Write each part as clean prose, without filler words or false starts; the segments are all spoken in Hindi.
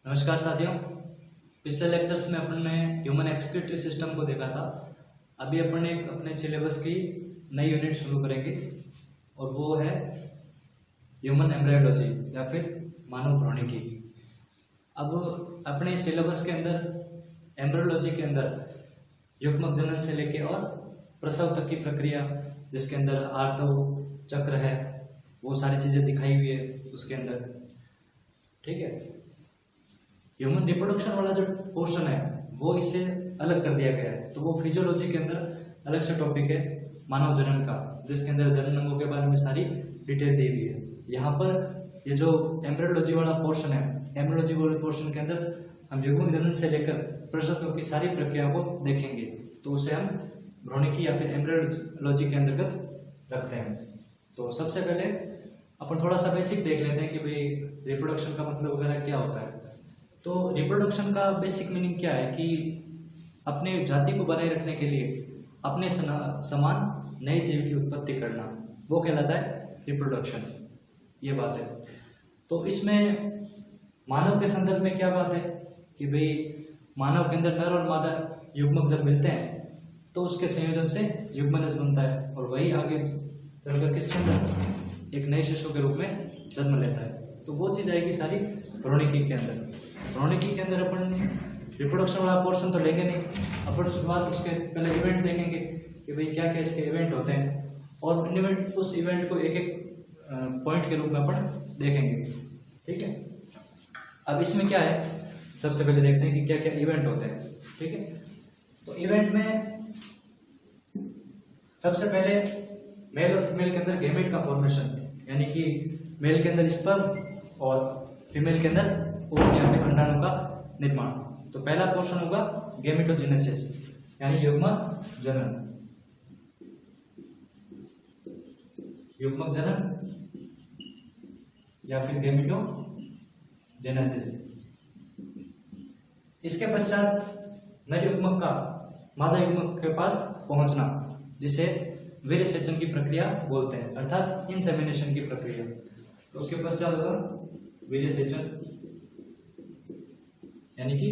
नमस्कार साथियों, पिछले लेक्चर्स में अपन ने ह्यूमन एक्सक्रीटरी सिस्टम को देखा था। अभी अपन एक अपने सिलेबस की नई यूनिट शुरू करेंगे और वो है ह्यूमन एम्ब्रायोलॉजी या फिर मानव भ्रूणिकी। अब अपने सिलेबस के अंदर एम्ब्रायोलॉजी के अंदर युग्मक जनन से लेके और प्रसव तक की प्रक्रिया, जिसके अंदर आर्तव चक्र है, वो सारी चीज़ें दिखाई हुई है उसके अंदर। ठीक है, ह्यूमन रिप्रोडक्शन वाला जो पोर्शन है वो इससे अलग कर दिया गया है। तो वो फिजियोलॉजी के अंदर अलग से टॉपिक है मानव जनन का, जिसके अंदर जनन अंगों के बारे में सारी डिटेल दी हुई है। यहाँ पर ये जो एम्ब्रियोलॉजी वाला पोर्शन है, एम्ब्रियोलॉजी वाले पोर्शन के अंदर हम युग्मक जनन से लेकर प्रसव की सारी प्रक्रिया को देखेंगे। तो उसे हम भ्रूणिकी या फिर एम्ब्रियोलॉजी के अंतर्गत रखते हैं। तो सबसे पहले अपन थोड़ा सा बेसिक देख लेते हैं कि भाई रिप्रोडक्शन का मतलब वगैरह क्या होता है। तो रिप्रोडक्शन का बेसिक मीनिंग क्या है कि अपने जाति को बनाए रखने के लिए अपने समान नए जीव की उत्पत्ति करना, वो कहलाता है रिप्रोडक्शन। ये बात है। तो इसमें मानव के संदर्भ में क्या बात है कि भाई मानव के अंदर नर और मादा युग्मक जब मिलते हैं तो उसके संयोजन से युग्मनज बनता है और वही आगे चलकर किसके अंदर एक नए शिशु के रूप में जन्म लेता है। तो वो चीज़ आएगी सारी भ्रूणिकी के अंदर। भ्रूणिकी के अंदर अपन रिप्रोडक्शन वाला पोर्शन तो लेंगे नहीं, अपन शुरुआत उसके पहले इवेंट देखेंगे कि भाई क्या क्या इसके इवेंट होते हैं और उस इवेंट को एक एक पॉइंट के रूप में अपन देखेंगे। ठीक है, अब इसमें क्या है, सबसे पहले देखते हैं कि क्या क्या इवेंट होते हैं। ठीक है, तो इवेंट में सबसे पहले मेल और फीमेल के अंदर गैमेट का फॉर्मेशन, यानी कि मेल के अंदर स्पर्म और फीमेल के अंदर ओवम या फिर अंडाणु का निर्माण। तो पहला पोर्शन होगा गैमेटोजेनेसिस, यानी युग्मक जनन। युग्मक जनन या फिर गैमेटोजेनेसिस। इसके पश्चात नर युग्मक का मादा युग्मक के पास पहुंचना, जिसे वीर्यसेचन की प्रक्रिया बोलते हैं, अर्थात इंसेमिनेशन की प्रक्रिया। तो उसके पश्चात होगा वीर्यसेचन, यानी कि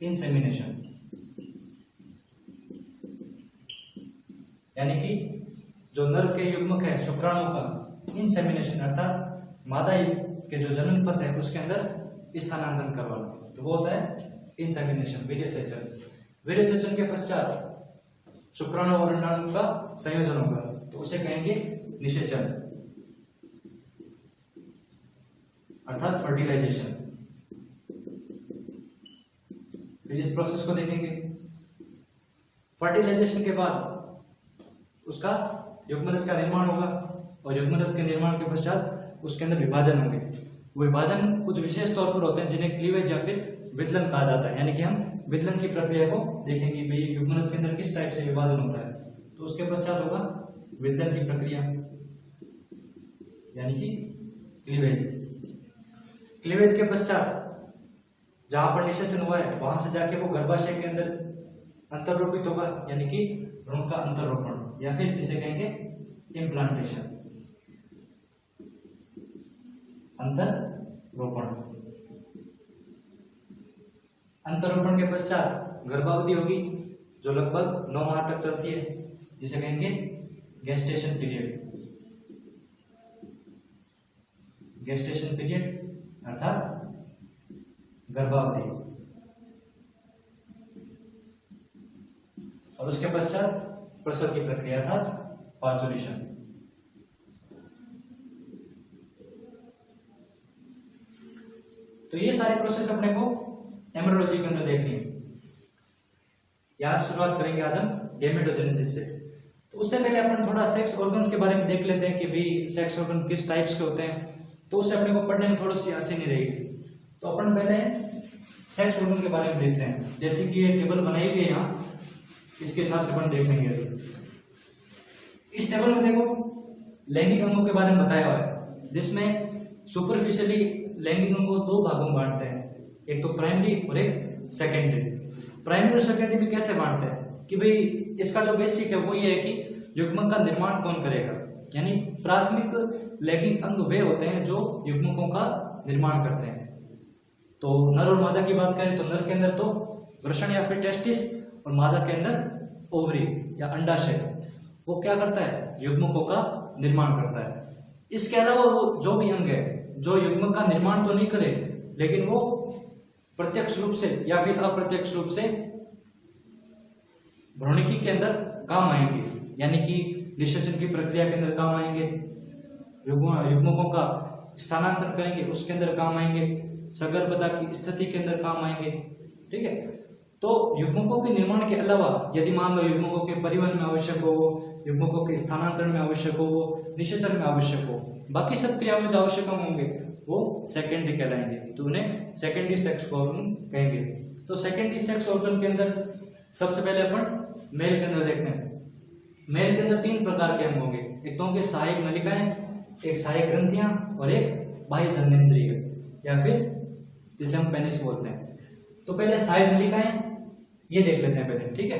इंसेमिनेशन, यानी कि जो नर के युग्मक है शुक्राणु का इंसेमिनेशन, अर्थात मादा के जो जनन पथ है उसके अंदर स्थानांतरण करवाना, तो वो होता है इंसेमिनेशन, वीर्यसेचन। वीर्यसेचन के पश्चात शुक्राणु और अंडाणु का संयोजन होगा, तो उसे कहेंगे निषेचन, अर्थात फर्टिलाइजेशन। फिर इस प्रोसेस को देखेंगे। फर्टिलाइजेशन के बाद उसका युग्मनज का निर्माण होगा और युग्मनज के निर्माण के पश्चात उसके अंदर विभाजन होंगे। वो विभाजन कुछ विशेष तौर पर होते हैं जिन्हें क्लीवेज या फिर विदलन कहा जाता है, यानी कि हम विदलन की प्रक्रिया को देखेंगे भाई युग्मनज के अंदर किस टाइप से विभाजन होता है। तो उसके पश्चात होगा विदलन की प्रक्रिया, यानी कि क्लीवेज। क्लीवेज के पश्चात जहां पर निषेचन हुआ है वहां से जाके वो गर्भाशय के अंदर अंतर्रोपित होगा, यानी कि भ्रूण का अंतर्रोपण, या फिर इसे कहेंगे इम्प्लांटेशन, अंतर्रोपण। अंतर्रोपण के पश्चात गर्भावधि होगी जो लगभग 9 माह तक चलती है, जिसे कहेंगे गेस्टेशन पीरियड। गेस्टेशन पीरियड अर्थात गर्भावधि। और उसके पश्चात प्रसव की प्रक्रिया अर्थात पार्चुलेशन। तो ये सारी प्रोसेस अपने को एम्ब्रियोलॉजी के अंदर देखनी है। यहां से शुरुआत करेंगे आज हम गैमेटोजेनेसिस से। तो उससे पहले अपन थोड़ा सेक्स ऑर्गन्स के बारे में देख लेते हैं कि भाई सेक्स ऑर्गन किस टाइप्स के होते हैं, तो उससे अपने को पढ़ने में थोड़ी सी आसानी रहेगी। तो अपन पहले सेक्स ऑर्गन के बारे में देखते हैं। जैसे कि ये टेबल बनाई हुई है यहाँ, इसके हिसाब से अपन देख लेंगे। इस टेबल में देखो लैंगिक अंगों के बारे में बताया हुआ है, जिसमें सुपरफिशियली लैंगिक अंगों को 2 भागों में बांटते हैं, एक तो प्राइमरी और एक सेकेंडरी। प्राइमरी और सेकेंडरी में कैसे बांटते हैं कि भाई इसका जो बेसिक है वो ये है कि युग्मक का निर्माण कौन करेगा, यानी प्राथमिक लैंगिक अंग वे होते हैं जो युग्मकों का निर्माण करते हैं। तो नर और मादा की बात करें तो नर के अंदर तो वृषण या फिर टेस्टिस, और मादा के अंदर ओवरी या अंडाशय, वो क्या करता है, युग्मकों का निर्माण करता है। इसके अलावा वो जो भी अंग है जो युग्मक का निर्माण तो नहीं करे, लेकिन वो प्रत्यक्ष रूप से या फिर अप्रत्यक्ष रूप से भ्रूणिकी के अंदर काम आएंगे, यानी कि निषेचन की प्रक्रिया के अंदर काम आएंगे, युग्मकों का स्थानांतरण करेंगे उसके अंदर काम आएंगे, सगर्भता की स्थिति के अंदर काम आएंगे। ठीक है, तो युग्मकों के निर्माण के अलावा यदि मान लो युग्मकों के परिवहन में आवश्यक हो, युग्मकों के स्थानांतरण में आवश्यक हो, निषेचन में आवश्यक हो, बाकी सब क्रियाओं में जो आवश्यक होंगे वो सेकेंडरी कहलाएंगे, तो उन्हें सेकेंडरी सेक्स ऑर्गन कहेंगे। तो सेकेंडरी सेक्स ऑर्गन के अंदर सबसे पहले अपन मेल के अंदर देखते हैं। मेल के अंदर 3 प्रकार के अंग होंगे, एक तो होंगे सहायक नलिकाएं, एक सहायक ग्रंथियां और एक बाह्य जननेंद्रिय या फिर जिसे हम पेनिस बोलते हैं। तो पहले सहायक नलिकाएं ये देख लेते हैं पहले। ठीक है,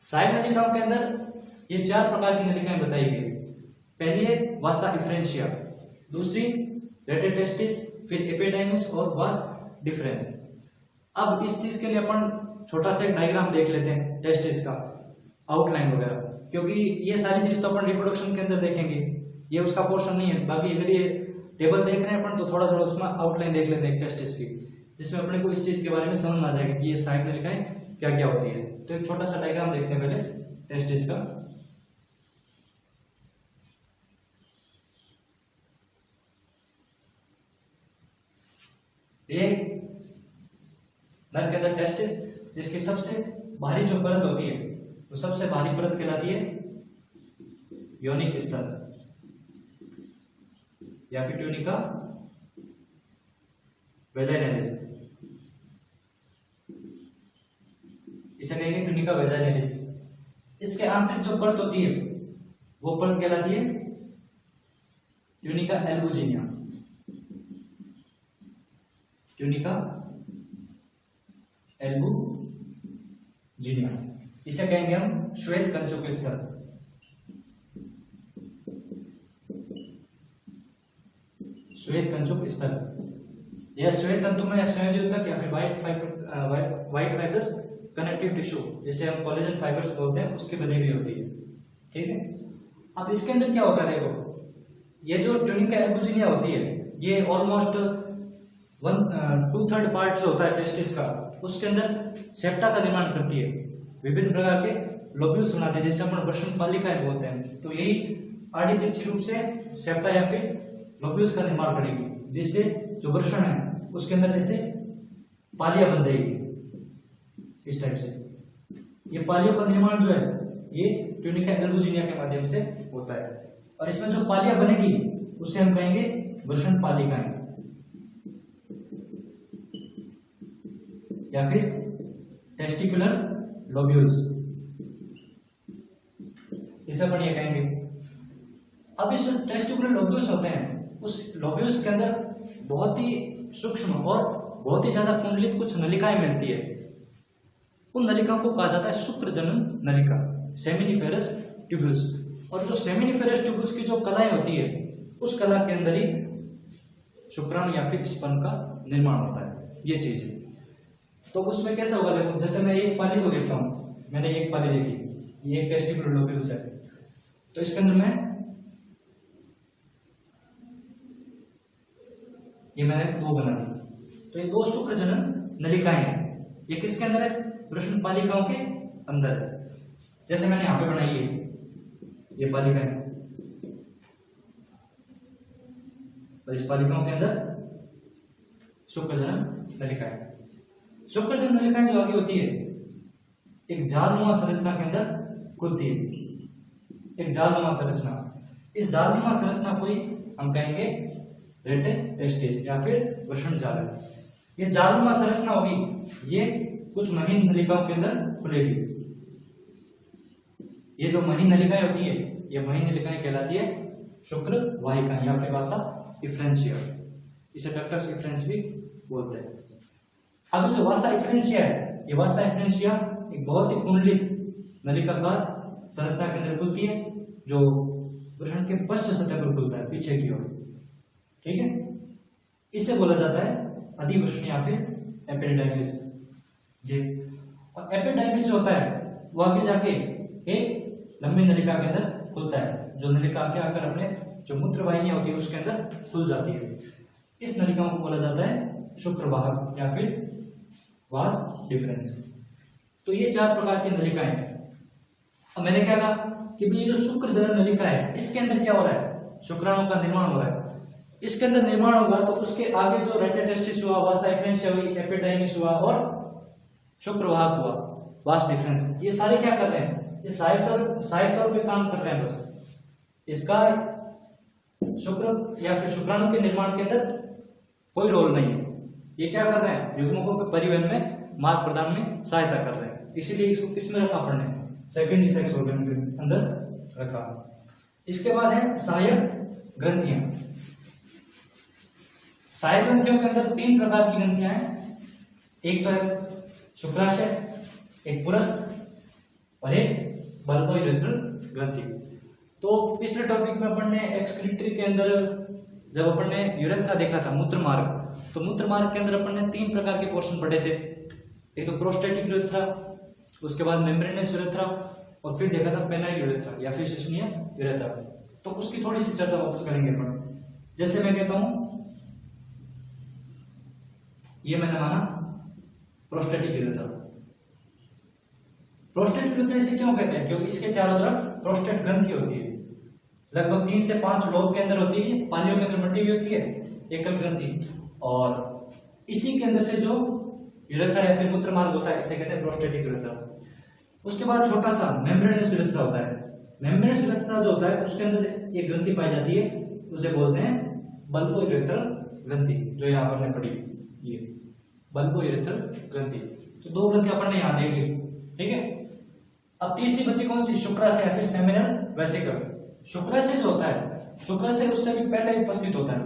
सहायक नलिकाओं के अंदर ये 4 प्रकार की नलिकाएं बताई गई। पहली है वासा इफ्रेंशिया, दूसरी रेटेटेस्टिस, फिर एपिडाइमिस और वास डिफरेंस। अब इस चीज के लिए अपन छोटा सा एक डायग्राम देख लेते हैं टेस्टिस का, आउटलाइन वगैरह, क्योंकि ये सारी चीज तो अपन रिप्रोडक्शन के अंदर देखेंगे, ये उसका पोर्शन नहीं है। बाकी अगर ये टेबल देख रहे हैं अपन तो थोड़ा थोड़ा उसमें आउटलाइन देख लेते हैं टेस्टिस की, जिसमें अपने को इस चीज के बारे में समझ आ जाएगा कि ये सहायक नलिकाएं क्या क्या होती है। तो एक छोटा सा डायग्राम देखते हैं पहले टेस्टिस का। ये नर के अंदर टेस्टिस, जिसकी सबसे बाहरी जो परत होती है वो सबसे बाहरी परत कहलाती है योनिक स्तर या फिर ट्यूनिका वेजाइनालिस, इसे कहेंगे ट्यूनिका वेजाइनालिस। इसके आंतरिक जो परत होती है वो परत कहलाती है ट्यूनिका एल्बुजिनिया, ट्यूनिका एल्बुजिनिया, इसे कहेंगे हम श्वेत कंचुक स्तर। श्वेत कंचुक स्तर यह श्वेत तंतु में संयोजित ऊतक या फिर व्हाइट फाइब्रस कनेक्टिव टिश्यू, जिसे हम कोलेजन फाइबर्स बोलते हैं, उसकी बनी हुई होती है। ठीक है, अब इसके अंदर क्या होगा, देखो ये जो ट्यूनिका एल्बुजिनिया होती है ये ऑलमोस्ट 1/2 पार्ट जो होता है टेस्टिस का, उसके अंदर सेप्टा का निर्माण करती है, विभिन्न प्रकार के लोब्यूल्स बनाते हैं, जैसे अपन वृषण पालिकाएं बोलते हैं। तो यही आड़ी तिरछी रूप से सेप्टा या फिर लोब्यूल्स का निर्माण करेगी, जिससे जो वृषण है उसके अंदर ऐसे पालियां बन जाएगी इस टाइप से। ये पालियों का निर्माण जो है ये ट्यूनिका एल्बुजिनिया के माध्यम से होता है, और इसमें जो पालियां बनेगी उसे हम कहेंगे वृषण पालिकाएं या फिर टेस्टिकुलर लोब्यूल्स, इसे अपन ये कहेंगे। अब इस टेस्टिकुलर लोब्यूल्स होते हैं, उस लोब्यूल्स के अंदर बहुत ही सूक्ष्म और बहुत ही ज्यादा कुंडलित कुछ नलिकाएं मिलती है। उन नलिकाओं को कहा जाता है शुक्रजनन नलिका, सेमिनिफेरस ट्यूब्यूल्स। और जो सेमिनिफेरस ट्यूब्यूल्स की जो कलाएं होती है उस कला के अंदर ही शुक्राणु या फिर स्पर्म का निर्माण होता है, ये चीज है। तो उसमें कैसा होगा, देखो जैसे मैं एक पाली को देखता हूं, मैंने एक पाली देखी, ये एक टेस्टिकुलर लोब्यूल्स है, तो इसके अंदर मैं ये मैंने 2 बना दी, तो ये 2 शुक्रजनन नलिकाएं हैं। ये किसके अंदर है, वृषण पालिकाओं के अंदर है। जैसे मैंने यहां पे बनाई है ये पालिकाएं, और इस पालिकाओं के अंदर शुक्रजनन नलिकाएं। शुक्रजनन नलिकाएं जो आगे होती है एक जालनुमा संरचना के अंदर खुलती है, एक जालनुमा संरचना। इस जालनुमा संरचना को ही हम कहेंगे रेटेटेस्टिस या फिर वृषण जाल। ये जालनुमा संरचना होगी, ये कुछ महीन नलिकाओं के अंदर खुलेगी। ये जो महीन नलिकाएं होती है ये महीन नलिकाएं कहलाती है शुक्र वाहिकाएं या फिर वासा इफ्रेंशिया, इसे डक्टस इफ्रेंस भी बोलते हैं। अब जो वासा इफ्रेंशिया है, ये वासा इफ्रेंशिया एक बहुत ही कुंडलित नलिकाकार संरचना के अंदर खुलती है, जो वृषण के पश्च सतह पर खुलता है, पीछे की ओर। ठीक है, इसे बोला जाता है अधिवृष्ण या फिर एपिडाइमिस। ये और एपिडाइमिस जो होता है वो आगे जाके एक लंबी नलिका के अंदर खुलता है, जो नलिका के आकर अपने जो मूत्र वाहिनी होती है उसके अंदर खुल जाती है। इस नलिकाओं को बोला जाता है शुक्रवाहक या फिर वास डिफरेंस। तो ये 4 प्रकार की नलिकाएं हैं। अब मैंने क्या कहा कि ये जो शुक्र जनन नलिका है इसके अंदर क्या हो रहा है, शुक्राणु का निर्माण हो रहा है। इसके अंदर निर्माण होगा तो उसके आगे जो रेटेटेस्टिस हुआ, वासा एफरेंशिया हुई, एपिडाइमिस हुआ और शुक्रवाहक हुआ, वास डिफरेंस, ये सारे क्या कर रहे हैं, ये सहायक तौर पे काम कर रहे हैं। बस इसका शुक्र या फिर शुक्राणु के निर्माण के अंदर कोई रोल नहीं है। ये क्या कर रहे हैं, युग्मकों के परिवहन में, मार्ग प्रदान में सहायता कर रहे हैं। इसीलिए इसको किसमें रखा पड़ने, सेकेंडरी सेक्स ऑर्गन के अंदर रखा। इसके बाद है सहायक ग्रंथियां। सहायक ग्रंथियों के अंदर 3 प्रकार की ग्रंथियां हैं। एक तो है शुक्राशय, एक पुरस्थ और एक बल्बोयूरेथ्रल ग्रंथि। तो पिछले टॉपिक में अपन ने एक्सक्रीटरी के अंदर जब अपन ने यूरेथ्रा देखा था, मूत्र मार्ग, तो मूत्र मार्ग के अंदर अपन ने 3 प्रकार के पोर्शन पढ़े थे। एक तो प्रोस्टेटिक यूरेथ्रा, उसके बाद मेम्ब्रेनस यूरेथ्रा और फिर देखा था पेनाइल यूरेथ्रा या फिर शिश्नीय यूरेथ्रा। तो उसकी थोड़ी सी चर्चा वापस करेंगे अपन। जैसे मैं कहता हूं ये मैंने माना प्रोस्टेटिक यूरेथ्रा। प्रोस्टेट यूरेथ्रा इसे क्यों कहते हैं, क्योंकि इसके चारों तरफ प्रोस्टेट ग्रंथि होती है। लगभग 3 से 5 लोब के अंदर होती है, पालियों के अंदर बटी हुई होती है एकल ग्रंथि, और इसी के अंदर से जो यूरेथ्रा या फिर मूत्र मार्ग होता है इसे कहते हैं प्रोस्टेटिक यूरेथ्रा। उसके बाद छोटा सा मेम्ब्रेनस यूरेथ्रा होता है। मेम्ब्रेनस यूरेथ्रा जो होता है उसके अंदर एक ग्रंथि पाई जाती है, उसे बोलते हैं बल्बोयूरेथ्रल ग्रंथि, जो यहाँ पर पड़ी ये बल्बोयूरेथ्रल ग्रंथि। तो 2 ग्रंथि अपन ने यहाँ देख ली, ठीक है। अब तीसरी बची कौन सी, शुक्राशय या फिर सेमिनल वेसिकल। शुक्राशय जो होता है, शुक्राशय उससे भी पहले उपस्थित होता है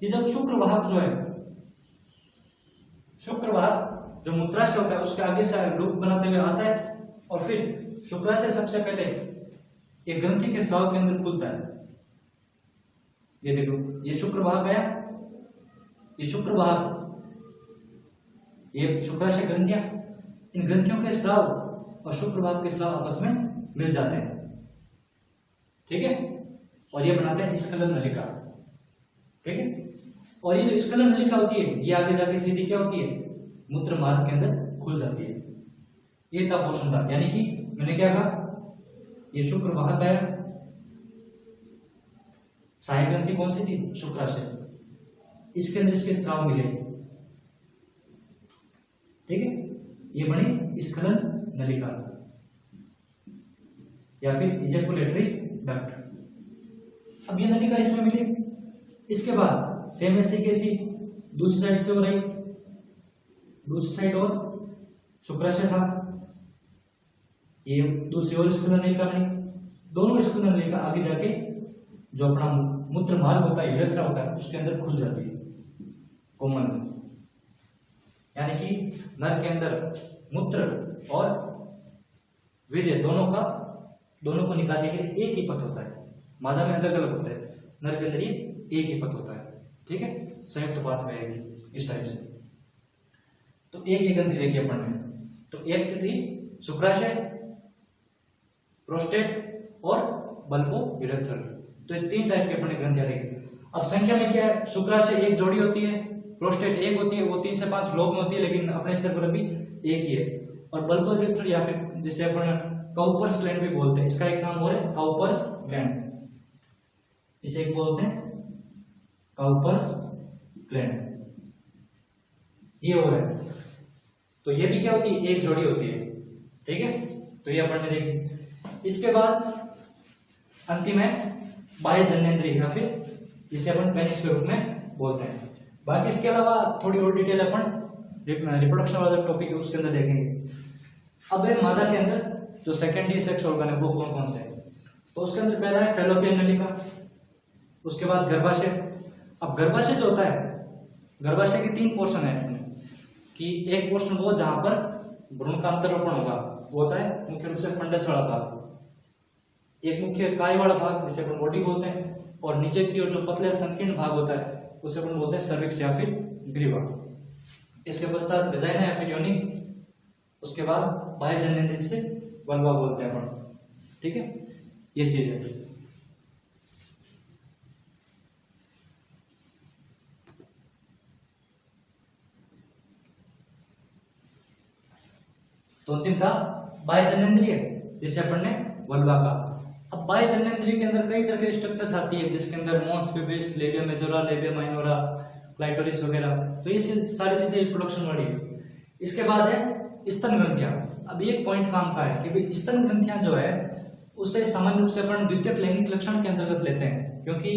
कि जब शुक्रवाहक जो है, शुक्रवाहक जो मूत्राशय होता है उसके आगे से लूप बनाते हुए आता है और फिर शुक्राशय सबसे पहले एक ग्रंथि के स्राव के अंदर खुलता है। ये देखो, ये शुक्रवाहक गया, ये शुक्रवाहक, ये शुक्राशय ग्रंथियां, इन ग्रंथियों के स्राव और शुक्रवाहक के स्राव आपस में मिल जाते हैं, ठीक है, और ये बनाते हैं स्खलन नलिका, ठीक है। और ये जो स्खलन नलिका होती है ये आगे जाके सीधी क्या होती है, मूत्र मार्ग के अंदर खुल जाती है। ये था पोषण था, यानी कि मैंने क्या कहा, ये शुक्रवाहक आया, सहायक ग्रंथि कौन सी थी, शुक्राशय, इसके अंदर इसके स्राव मिले, ठीक है, ये बनी स्खलन नलिका या फिर इजैकुलेटरी डक्ट। अब ये नलिका इसमें मिली, इसके बाद सेम ऐसी कैसी दूसरी साइड से हो रही, दूसरी साइड और शुक्राशय था, ये दूसरी और स्खलन नलिका बनी। दोनों स्खलन नलिका आगे जाके जो अपना मूत्र मार्ग होता है, यूरेथ्रा होता है, उसके अंदर खुल जाती है कॉमन। यानी कि नर के अंदर मूत्र और वीर्य दोनों को निकालने के लिए एक ही पथ होता है, मादा में अलग अलग होता है, नर के अंदर ये एक ही पथ होता है, ठीक है, संयुक्त पाथवे है इस टाइप से। तो एक ग्रंथि देखी अपन ने, तो एक थी शुक्राशय, प्रोस्टेट और बल्बोयूरेथ्रल। तो ये 3 टाइप के अपन ने ग्रंथियां देखी। अब संख्या में क्या है, शुक्राशय एक जोड़ी होती है, प्रोस्टेट एक होती है, वो 3 से 5 लोब में होती है, लेकिन अपने स्तर पर अभी एक ही है। और बल्बोयूरेथ्रल या फिर जिसे अपन काउपर्स ग्लैंड भी बोलते हैं, इसका एक नाम और है काउपर्स ग्लैंड, इसे एक बोलते हैं काउपर्स ग्लैंड, ये हो है। तो ये भी क्या होती है, एक जोड़ी होती है, ठीक है। तो ये अपन ने देखी। इसके बाद अंतिम है बाह्य जनेंद्रिय या फिर जिसे अपन पेनिस के रूप में बोलते हैं। बाकी इसके अलावा थोड़ी और डिटेल अपन रिप्रोडक्शन वाला टॉपिक है उसके अंदर देखेंगे। अब है मादा के अंदर जो सेकेंडरी सेक्स ऑर्गन है वो कौन कौन से है, तो उसके अंदर पहला है फैलोपियन नलिका, उसके बाद गर्भाशय। अब गर्भाशय जो होता है, गर्भाशय के 3 पोर्शन है कि एक पोर्शन वो जहां पर भ्रूण का अंतरोपण होगा, वो होता है मुख्य रूप से फंडस वाला भाग, एक मुख्य काय वाला भाग जिसे अपन बॉडी बोलते हैं, और नीचे की ओर जो पतले संकीर्ण भाग होता है उसे अपन बोलते हैं सर्विक्स या फिर ग्रीवा। इसके पश्चात वेजाइना या फिर योनि, उसके बाद बाह्य जननेंद्रिय जिसे वल्वा बोलते हैं अपन, ठीक है, ये चीज है। तो अंतिम था बाह्य जननेंद्रिय, जिसे अपन ने वल्वा कहा। अब बाह्य जननेंद्रिय के अंदर कई तरह के स्ट्रक्चर्स आती है, जिसके अंदर mons pubis, labia majora, labia minora, clitoris वगैरह, तो ये सारी चीजें रिप्रोडक्शन वाली है। इसके बाद है स्तन ग्रंथियां। अब एक पॉइंट काम का है कि भाई स्तन ग्रंथियां जो है उसे सामान्य रूप से अपन द्वितीयक लैंगिक लक्षण के अंतर्गत लेते हैं, क्योंकि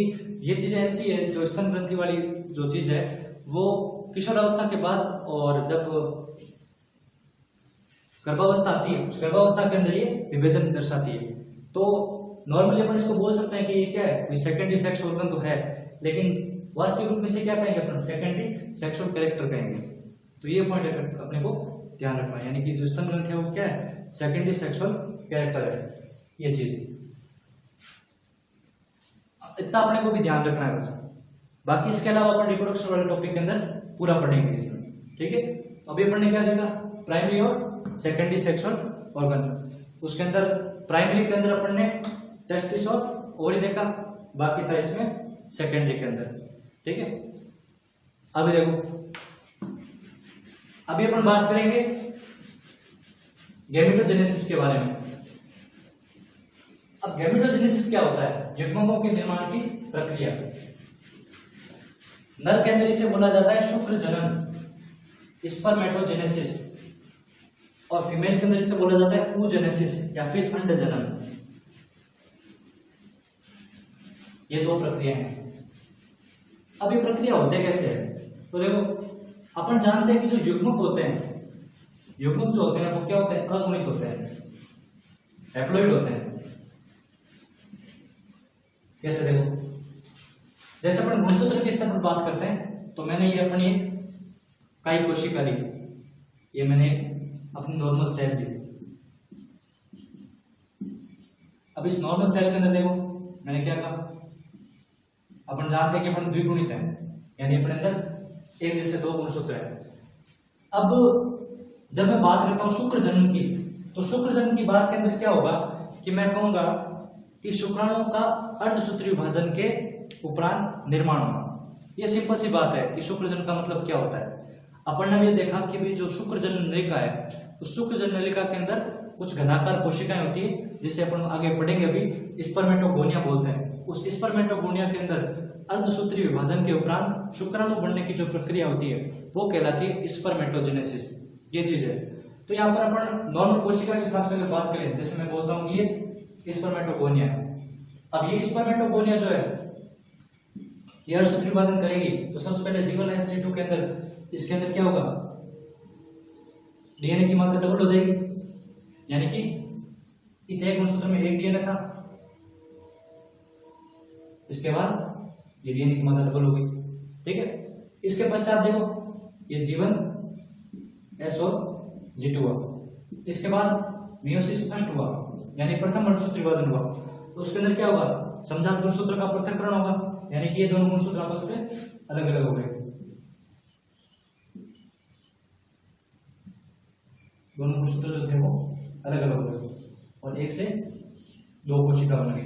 ये चीजें ऐसी है, जो स्तन ग्रंथि वाली जो चीज है वो किशोरावस्था के बाद और जब गर्भावस्था आती है, उस गर्भावस्था के अंदर ये विभेदन दर्शाती है। तो नॉर्मली अपन इसको बोल सकते हैं कि ये क्या है, सेकेंडरी सेक्स ऑर्गन तो है, लेकिन वास्तविक रूप में से क्या कहेंगे अपन, सेकेंडरी सेक्सुअल कैरेक्टर कहेंगे। तो ये पॉइंट अपने को ध्यान रखना है, यानी कि जो स्तन ग्रंथि है वो क्या है, सेकेंडरी सेक्सुअल कैरेक्टर है, ये चीज इतना अपने को भी ध्यान रखना है बस। बाकी इसके अलावा अपन रिप्रोडक्शन वाले टॉपिक के अंदर पूरा पढ़ेंगे इसमें, ठीक है। तो अभी अपन ने क्या देखा, प्राइमरी और सेकेंडरी सेक्सुअल ऑर्गन। उसके अंदर प्राइमरी के अंदर अपन ने टेस्टिस और ओवरी देखा, बाकी था इसमें सेकेंडरी के अंदर, ठीक है। अभी देखो, अभी अपन बात करेंगे गैमेटोजेनेसिस के बारे में। अब गैमेटोजेनेसिस क्या होता है, युग्मकों के निर्माण की प्रक्रिया। नर के अंदर इसे बोला जाता है शुक्र जनन, स्पर्मेटोजेनेसिस, और फीमेल के अंदर इसे बोला जाता है oogenesis या फिर अंड जनन। ये दो प्रक्रिया हैं। अब ये प्रक्रिया होते कैसे है, तो देखो अपन जानते हैं कि जो युग्मक होते हैं, युग्मक जो होते हैं वो क्या होते हैं, अगुणित होते हैं, हैप्लॉइड होते हैं। कैसे, देखो जैसे अपन गुणसूत्र के स्तर पर बात करते हैं, तो मैंने ये अपनी काई कोशिका ली, ये मैंने अपनी नॉर्मल सेल ली। अब इस नॉर्मल सेल के अंदर देखो मैंने क्या कहा, अपन जानते हैं कि अपन द्विगुणित है, यानी अपने अंदर एक जैसे दो गुणसूत्र है। अब जब मैं बात करता हूं शुक्र जनन की, तो शुक्र जनन की बात के अंदर क्या होगा कि मैं कहूंगा कि शुक्राणुओं का अर्धसूत्री विभाजन के उपरांत निर्माण होना। यह सिंपल सी बात है कि शुक्र जनन का मतलब क्या होता है। अपन ने ये देखा कि भी जो शुक्र जनन नलिका है, उस शुक्र जनन नलिका के अंदर कुछ घनाकार कोशिकाएं होती है, जिसे अपन आगे पढ़ेंगे अभी, स्पर्मेटोगोनिया बोलते हैं। उस स्पर्मेटोगोनिया के अंदर अर्धसूत्री विभाजन के उपरांत शुक्राणु बनने की जो प्रक्रिया होती है वो कहलाती है स्पर्मेटोजेनेसिस, ये चीज है। तो यहाँ पर अपन नॉर्मल कोशिका के हिसाब से अगर बात करें, जैसे मैं बोलता हूँ ये स्पर्मेटोगोनिया है। अब ये स्पर्मेटोगोनिया जो है ये अर्धसूत्री विभाजन करेगी, तो सबसे पहले G1 sg2 के अंदर इसके अंदर क्या होगा, डीएनए की मात्रा डबल हो जाएगी, यानी कि इस एक गुणसूत्र में एक डीएनए था, इसके बाद ये डीएनए की मात्रा डबल हो गई, ठीक है। इसके पश्चात देखो ये G1 S और G2 हुआ, इसके बाद मियोसिस फर्स्ट हुआ, यानी प्रथम अर्धसूत्री विभाजन हुआ। तो उसके अंदर क्या होगा, समजात गुणसूत्र का पृथक्करण होगा, यानी कि ये दोनों गुणसूत्र आपस से अलग अलग हो गए, दोनों गुणसूत्र जो थे वो अलग अलग हो गए और एक से दो कोशिका बन गई,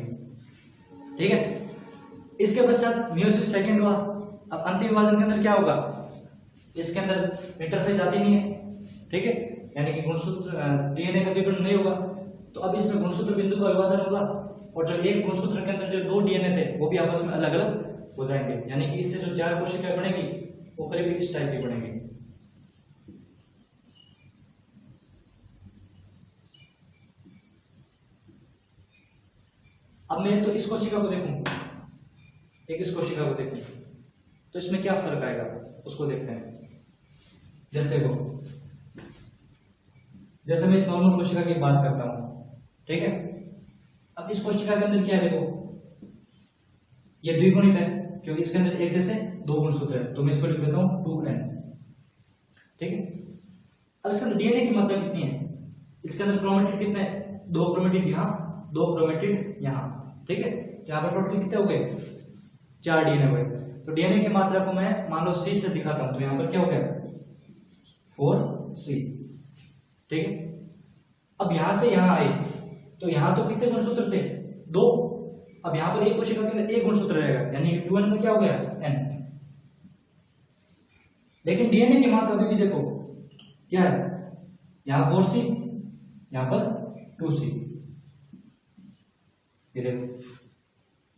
ठीक है। इसके पश्चात मियोसिस सेकंड हुआ। अब अंतिम विभाजन के अंदर क्या होगा, इसके अंदर इंटरफेस आती नहीं है, ठीक है, यानी कि गुणसूत्र डीएनए का द्विगुणन नहीं होगा। तो अब इसमें गुणसूत्र बिंदु का विभाजन होगा, और जो एक गुणसूत्र के अंदर जो दो डीएनए थे वो भी आपस में अलग अलग हो जाएंगे, यानी कि इससे जो चार कोशिकाएं बनेगी वो करीब इस टाइप की बनेगी। अब मैं तो इस कोशिका को देखूं, एक इस कोशिका को देखूं, तो इसमें क्या फर्क आएगा उसको देखते हैं। जैसे देखो, जैसे मैं इस नॉर्मल कोशिका की बात करता हूं, ठीक है। अब इस कोशिका के अंदर क्या है, देखो ये द्विगुणित है, क्योंकि इसके अंदर एक जैसे दो गुणसूत्र है, तो मैं इसको लिख देता हूं 2n, ठीक है। अब इसके अंदर डीएनए की मात्रा कितनी है, इसके अंदर क्रोमेटिड कितने है, दो क्रोमेटिड यहाँ, दो क्रोमेटिड यहाँ, ठीक है। यहाँ पर टोटल कितने हो गए, 4 डीएनए हुए। तो डीएनए की मात्रा को मैं मान लो C से दिखाता हूं, तो यहाँ पर क्या हो गया 4C। ठीक है, अब यहां से यहां आए तो यहां तो कितने गुणसूत्र थे? 2। अब यहां पर एक कोशिका के अंदर एक गुणसूत्र रहेगा, यानी 2n का क्या हो गया? n। लेकिन डीएनए की मात्रा अभी भी देखो क्या है, यहां 4C, यहां पर 2C। ये देखो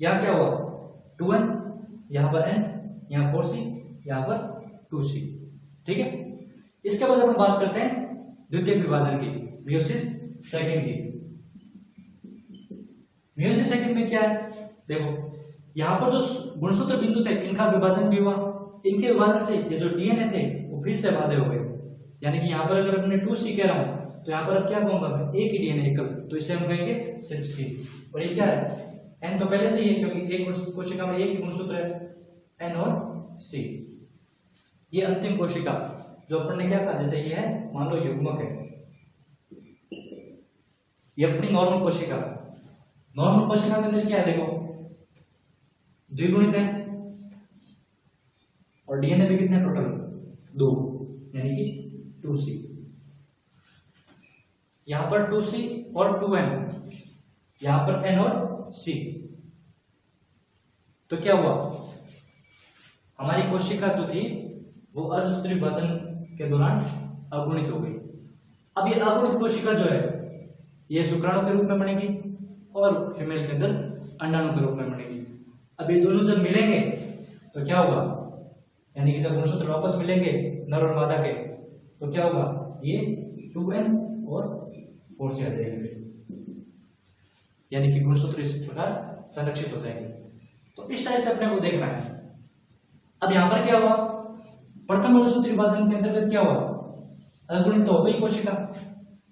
यहां क्या हुआ, 2n, यहां पर n, यहां 4C, यहां पर 2C। ठीक है, इसके बाद हम बात करते हैं द्वितीयक विभाजन की, मियोसिस सेकंड की। मियोसिस सेकंड में क्या है, देखो यहां पर जो गुणसूत्र बिंदु थे इनका विभाजन भी हुआ, इनके विभाजन से ये जो डीएनए थे वो फिर से बाधे हो गए। यानी कि यहां पर अगर अपने 2C कह रहा हूं तो यहां पर अब क्या कहूंगा मैं, एक ही डीएनए एकल, तो इसे हम कहेंगे सिर्फ C। और ये क्या है, n तो पहले से ही है क्योंकि एक कोशिका में एक ही गुणसूत्र है, n और C। ये अंतिम कोशिका जो अपन ने क्या कहा, जैसे ये है मान लो युग्मक है, ये अपनी नॉर्मल कोशिका। नॉर्मल कोशिका के अंदर क्या है, देखो द्विगुणित है और डीएनए भी कितने टोटल 2, यानी कि 2C। यहां पर 2C और 2n, यहां पर n और C। तो क्या हुआ, हमारी कोशिका जो थी वो अर्धसूत्री विभाजन के दौरान अगुणित हो गई। अब ये अगुणित कोशिका जो है ये शुक्राणु के रूप में बनेगी और फीमेल के अंदर अंडाणु के रूप में बनेगी। अब ये दोनों जब मिलेंगे तो क्या होगा, यानी कि जब गुणसूत्र वापस मिलेंगे नर और मादा के, तो क्या होगा, ये 2n और 4C आ जाएंगे, यानी कि गुणसूत्र इस प्रकार संरक्षित हो जाएंगे। तो इस टाइप से अपने को देखना है। अब यहां पर क्या हुआ, प्रथम गुणसूत्र विभाजन के अंतर्गत क्या हुआ, अगुणित तो हो गई कोशिका।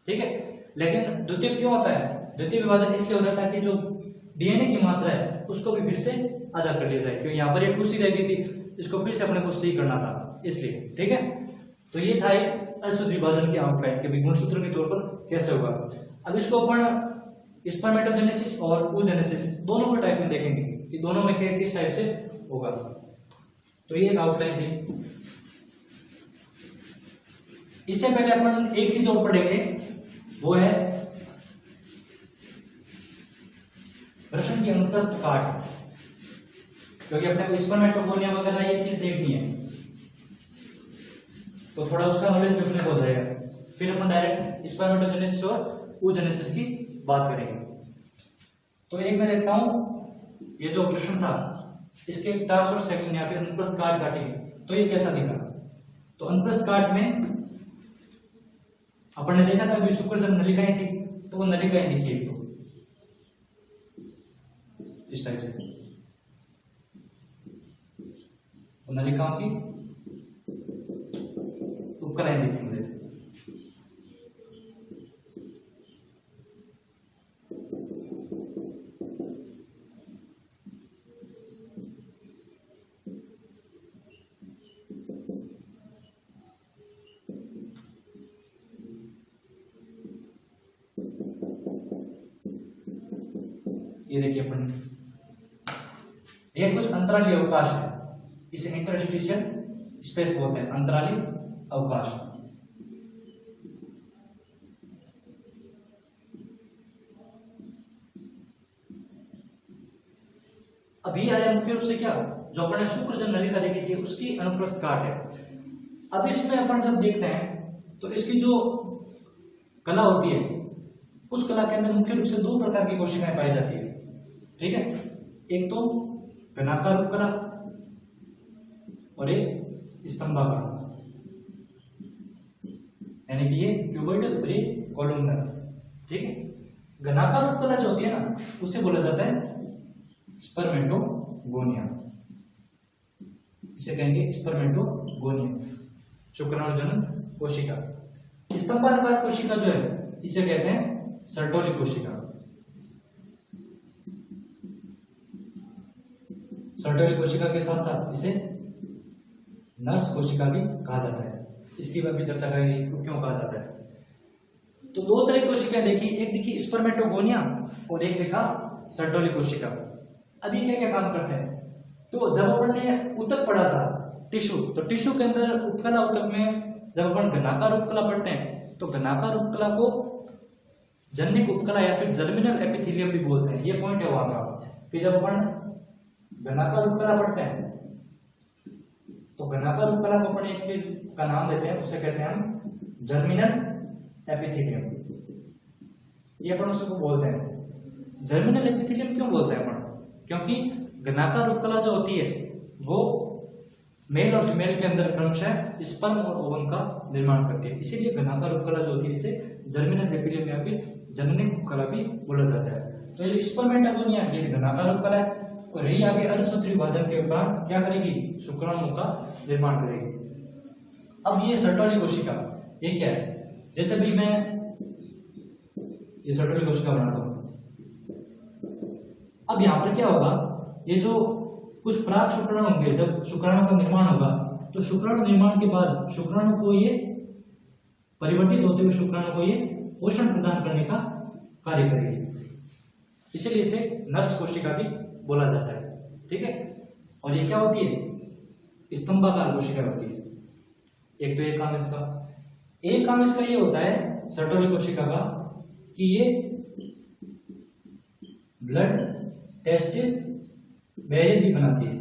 ठीक है, लेकिन द्वितीय क्यों होता है, द्वितीय विभाजन इसलिए होता है कि जो डीएनए की मात्रा है उसको भी फिर से आधा कर लिया जाए, क्योंकि यहाँ पर ये 2C रह गई थी, इसको फिर से अपने को C करना था इसलिए। ठीक है, तो ये था एक अर्धसूत्री विभाजन की आउटलाइन कि गुणसूत्र के तौर पर कैसे होगा। अब इसको अपन स्पर्मेटोजेनेसिस और oogenesis दोनों के टाइप में देखेंगे कि दोनों में किस टाइप से होगा। तो ये एक आउटलाइन थी। इससे पहले अपन एक चीज और पढ़ेंगे, वो है वृषण की अनुप्रस्थ काट, क्योंकि अपने को स्पर्मेटोगोनिया वगैरह ये चीज देखनी है, तो थोड़ा उसका नॉलेज अपने को हो जाएगा। फिर अपन डायरेक्ट स्पर्मेटोजेनेसिस और oogenesis की बात करेंगे। तो एक मैं देखता हूं, ये जो वृषण था इसके टार्सोर सेक्शन या फिर अनुप्रस्थ काट काटी, तो ये कैसा दिखा। तो अनुप्रस्थ काट में अपन ने देखा था अभी शुक्रजन नलिकाएं थी, तो वो नलिकाएं दिखी एक तो इस टाइप से, नलिकाओं की उपकलाएं दिखी मुझे। ये देखिए अपन, ये कुछ अंतराली अवकाश है, इसे इंटरस्टिशियल स्पेस बोलते हैं, अंतराली अवकाश। अभी आया मुख्य रूप से क्या, जो अपन शुक्रजन नलिका देखी थी उसकी अनुप्रस्थ काट है। अब इसमें अपन जब देखते हैं तो इसकी जो कला होती है उस कला के अंदर मुख्य रूप से 2 प्रकार की कोशिकाएं पाई जाती है। ठीक है, एक तो घनाकार उपकला और एक स्तंभाकार, यानी कि ये क्यूबॉइडल और ये कॉलमनर। ठीक है, घनाकार उपकला जो होती है ना उसे बोला जाता है स्पर्मेटोगोनिया, इसे कहेंगे स्पर्मेटोगोनिया, शुक्राणुजनक कोशिका। स्तंभाकार कोशिका जो है इसे कहते हैं सर्टोली कोशिका। सर्टोली कोशिका के साथ साथ इसे नर्स कोशिका भी कहा जाता है, इसकी भी चर्चा करेंगे क्यों कहा जाता है। तो 2 तरह की कोशिकाएं देखी, एक देखी स्पर्मेटोगोनिया और एक देखा सर्टोली कोशिका। अभी क्या क्या काम करते हैं, तो जब अपन ने ऊतक पढ़ा था टिश्यू, तो टिश्यू के अंदर उपकला ऊतक में जब अपन घनाकार उपकला पढ़ते हैं तो घनाकार उपकला को जननिक उपकला या फिर जर्मिनल एपिथेलियम भी बोलते हैं। ये पॉइंट है वहां का कि जब अपन घनाकार उपकला पढ़ते हैं तो घनाकार उपकला को अपन एक चीज का नाम देते हैं, उसे कहते हैं हम जर्मिनल एपिथेलियम। ये अपन उसको बोलते हैं जर्मिनल एपिथेलियम। क्यों बोलते हैं अपन? क्योंकि घनाकार उपकला जो होती है वो मेल और फीमेल के अंदर क्रमशः स्पर्म और ओवम का निर्माण करती है, इसीलिए घनाकार उपकला जो होती है इसे जर्मिनल एपिथेलियम या फिर जननिक उपकला भी बोला जाता है। तो ये स्पर्मेटागोनिया ये घनाकार उपकला है और यही आगे अर्धसूत्री विभाजन के उपरांत क्या करेगी? शुक्राणु का निर्माण करेगी। अब ये सर्टोली कोशिका ये क्या है? जैसे भी मैं ये सर्टोली कोशिका बनाता हूं, अब यहां पर क्या होगा? ये जो कुछ प्राक शुक्राणु होंगे, जब शुक्राणु का निर्माण होगा तो शुक्राणु निर्माण के बाद शुक्राणु को ये परिवर्तित होते हुए शुक्राणु को ये पोषण प्रदान करने का कार्य करेगी, इसलिए इसे नर्स कोशिका भी बोला जाता है। ठीक है। और ये क्या होती है? स्तंभाकार कोशिका होती है। एक तो एक काम इसका, एक काम इसका ये होता है सर्टोली कोशिका का कि ये ब्लड टेस्टिस बैरियर भी बनाती है।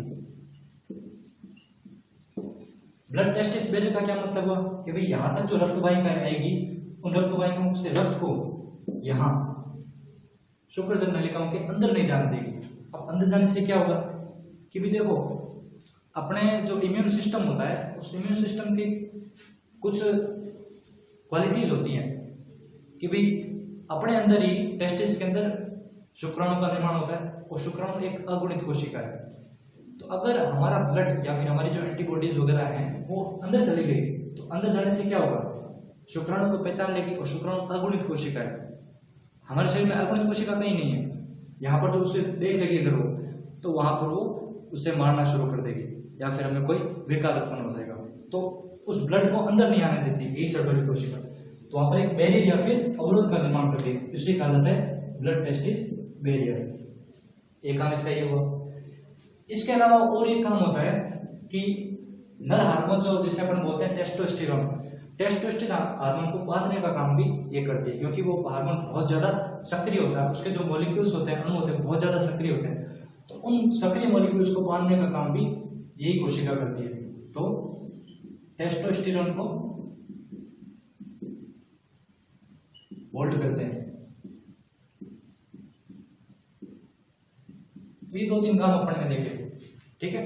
ब्लड टेस्टिस बैरियर का क्या मतलब हुआ कि भाई यहां तक जो रक्त वाहिका आएगी उन रक्त वाहिकाओं से रक्त को यहां शुक्रजनन नलिकाओं के अंदर नहीं जाने देगी। अब अंदर जाने से क्या होगा कि भी देखो अपने जो इम्यून सिस्टम होता है उस इम्यून सिस्टम की कुछ क्वालिटीज होती हैं कि भाई अपने अंदर ही टेस्टिस के अंदर शुक्राणु का निर्माण होता है और शुक्राणु एक अगुणित कोशिका है। तो अगर हमारा ब्लड या फिर हमारी जो एंटीबॉडीज वगैरह हैं वो अंदर चली गई तो अंदर जाने से क्या होगा? शुक्राणु को पहचान लेगी और शुक्राणु अगुणित कोशिका है। हमारे शरीर में अगुणित कोशिका कहीं नहीं है, यहाँ पर जो उसे देख लेगी अगर वो तो वहां पर वो उसे मारना शुरू कर देगी या फिर हमें कोई विकार उत्पन्न हो जाएगा, तो उस ब्लड को अंदर नहीं आने देती यही सर्टोली कोशिका। तो वहां पर एक बैरियर या फिर अवरोध का निर्माण करती है, इसलिए कहा जाता है ब्लड टेस्टिस बैरियर। एक काम इसका ये हुआ। इसके अलावा और एक काम होता है कि नर हार्मोन जो जिसे अपन बोलते हैं टेस्टोस्टेरोन, टेस्टोस्टेरोन हार्मोन को बांधने का काम भी ये करती है, क्योंकि वो हार्मोन बहुत ज्यादा सक्रिय होता है, उसके जो मॉलिक्यूल्स होते हैं अणु होते हैं बहुत ज्यादा सक्रिय होते हैं, तो उन सक्रिय मॉलिक्यूल्स को बांधने का काम भी यही कोशिका करती है। तो टेस्टोस्टेरोन को होल्ड करते हैं। ये दो तीन काम अपन ने देखे। ठीक है।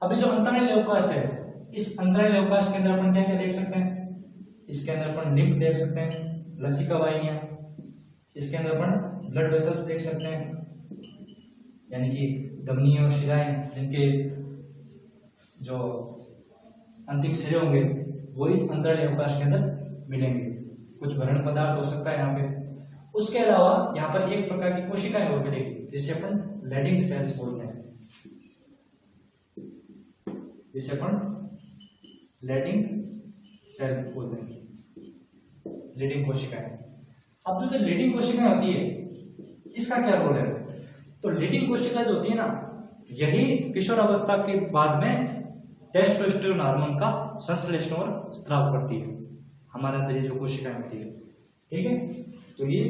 अभी जो अंतराल अवकाश है, इस अंतराल अवकाश के अंदर अपन क्या क्या देख सकते हैं? इसके अंदर अपन निम्फ देख सकते हैं, लसिका वाहिनियां, इसके अंदर अपन ब्लड वेसल्स देख सकते हैं यानी कि धमनियां और शिराएं, जिनके जो अंतिम सिरे होंगे वो इस अंतराल अवकाश के अंदर मिलेंगे। कुछ भरण पदार्थ हो सकता है यहाँ पे। उसके अलावा यहाँ पर एक प्रकार की कोशिकाएं और मिलेगी जिसे अपन लेडिंग सेल्स बोलते हैं, जिसे अपन लेडिंग सेल बोलते हैं, लीडिंग कोशिकाएं। अब जो लीडिंग कोशिकाएं होती है इसका क्या रोल है? तो लीडिंग कोशिका जो होती है ना, यही किशोर अवस्था के बाद में टेस्टोस्टेरोन हार्मोन का संश्लेषण और स्त्राव करती है हमारे अंदर ये जो कोशिकाएं होती है। ठीक है। तो ये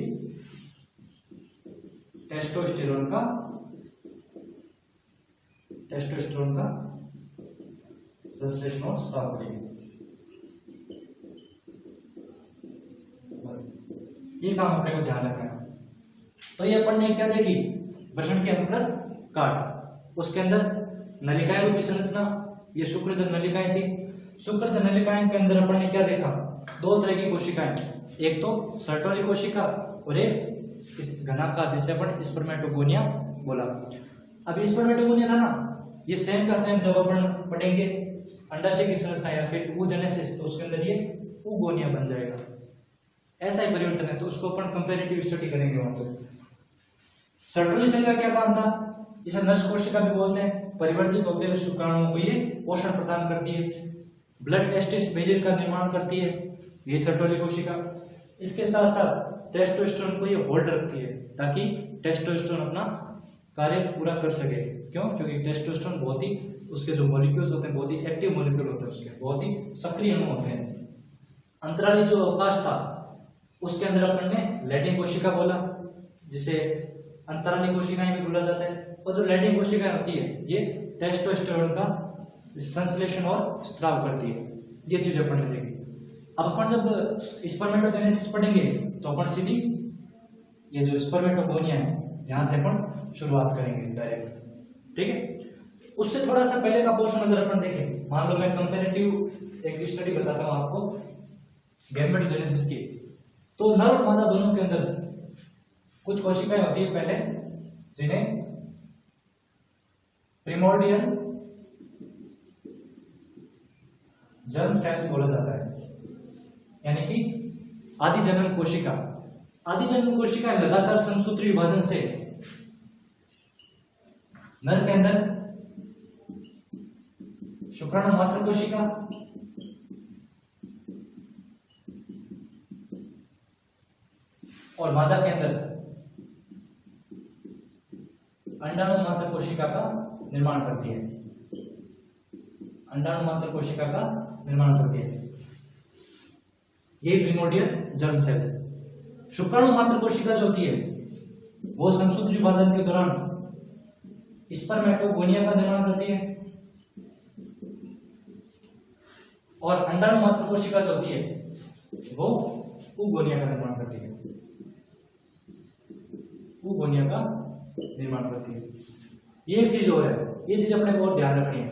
टेस्टोस्टेरोन का संश्लेषण और स्त्राव करेगी। ये काम अपने को ध्यान रखना है। तो ये अपन ने क्या देखी? वृषण की अनुप्रस्थ काट, उसके अंदर नलिकाएं रूपी संरचना, ये शुक्रजन नलिकाएं थी। शुक्रजन नलिकाएं के अंदर अपन ने क्या देखा? दो तरह की कोशिकाएं, एक तो सर्टोली कोशिका और एक घनाकार जिसे अपन स्पर्मेटोगोनिया बोला। अब स्पर्मेटोगोनिया था ना, ये सेम का सेम जब अपन पढ़ेंगे अंडाशय की संरचना या फिर oogenesis, तो उसके अंदर ये oogonia बन जाएगा। ऐसा ही परिवर्तन है, तो उसको अपन कंपैरेटिव स्टडी करेंगे वहां पर। सर्टोली सेल का क्या काम था? इसे नर्स कोशिका भी बोलते हैं। परिवर्तित होते हुए शुक्राणुओं को ये पोषण प्रदान करती है, ब्लड टेस्टिस बैरियर का निर्माण करती है ये सर्टोली कोशिका। इसके साथ साथ टेस्टोस्टेरोन को ये होल्ड रखती है ताकि टेस्टोस्टेरोन अपना कार्य पूरा कर सके। क्यों? क्योंकि टेस्टोस्टेरोन बहुत ही, उसके जो मॉलिक्यूल्स होते हैं बहुत ही एक्टिव मॉलिक्यूल होते हैं, उसके बहुत ही सक्रिय अणु होते हैं। अंतराली जो अवकाश था उसके अंदर अपन ने लैटिन कोशिका बोला, जिसे अंतराली कोशिकाएं भी बोला जाता है। और जो लैटिन कोशिकाएं होती है ये टेस्टोस्टेरोन का संश्लेषण और स्त्राव करती है। ये चीज अपन ने देखी। अब अपन जब स्पर्मेटोजेनेसिस पढ़ेंगे तो अपन सीधी ये जो स्पर्मेटोगोनिया है यहाँ से अपन शुरुआत करेंगे डायरेक्ट, ठीक है। उससे थोड़ा सा पहले का पोर्शन अगर अपन देखें, मान लो मैं कंपैरेटिव एक स्टडी बताता हूँ आपको गैमेटोजेनेसिस की। तो नर और मादा दोनों के अंदर कुछ कोशिकाएं होती है पहले, जिन्हें प्रिमोर्डियल जर्म सेल्स बोला जाता है, यानी कि आदि जन्म कोशिका। आदि जन्म कोशिका लगातार समसूत्री विभाजन से नर के अंदर शुक्राणु मात्र कोशिका और मादा के अंदर अंडाणु मात्र कोशिका का निर्माण करती है। अंडाणु मात्र कोशिका का निर्माण करती है, ये प्रिमोर्डियल जर्म सेल्स। शुक्राणु मात्र कोशिका जो होती है वो समसूत्री विभाजन के दौरान स्पर्मेटोगोनिया का निर्माण करती है, और अंडाणु मात्र कोशिका जो होती है वो oogonia का निर्माण करती है। oogonia का निर्माण करती है। ये एक चीज और है, ये चीज अपने को और ध्यान रखनी है।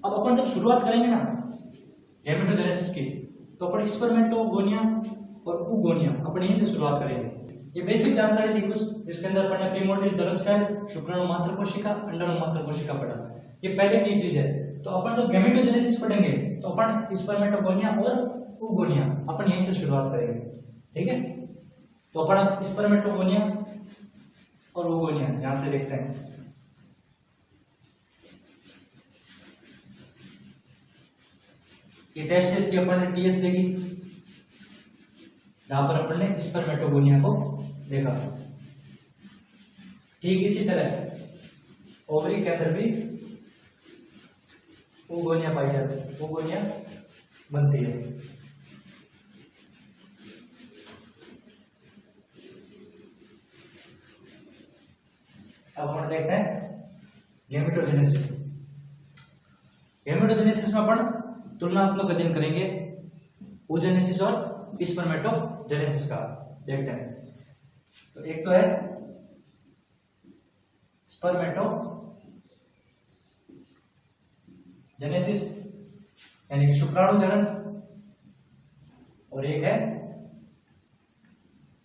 अब अपन जब शुरुआत करेंगे ना गैमेटोजेनेसिस की, तो अपन स्पर्मेटोगोनिया और oogonia अपन यहीं से शुरुआत करेंगे। ये बेसिक जानकारी थी कुछ, जिसके अंदर अपन ने प्रिमोर्डियल जर्म सेल, शुक्राणु मात्र कोशिका, अंडाणु मात्र कोशिका पढ़ा। ये पहले की चीज है। तो अपन जब गैमेटोजेनेसिस पढ़ेंगे तो अपन स्पर्मेटोगोनिया और oogonia अपन यहीं से शुरुआत करेंगे, ठीक है। तो अपन स्पर्मेटोगोनिया और oogonia यहां से देखते हैं। ये टेस्ट की अपन ने टीएस देखी, जहां पर अपन ने स्पर्मेटोगोनिया को देखा। ठीक इसी तरह ओवरी के अंदर भी oogonia पाई जाती है, oogonia बनती है। अब हम देखते हैं गैमेटोजेनेसिस। गैमेटोजेनेसिस में अपन तुलनात्मक अध्ययन करेंगे oogenesis और स्पर्मेटोजेनेसिस का। देखते हैं, तो एक तो है स्पर्मेटोजेनेसिस यानी कि शुक्राणु जनन, और एक है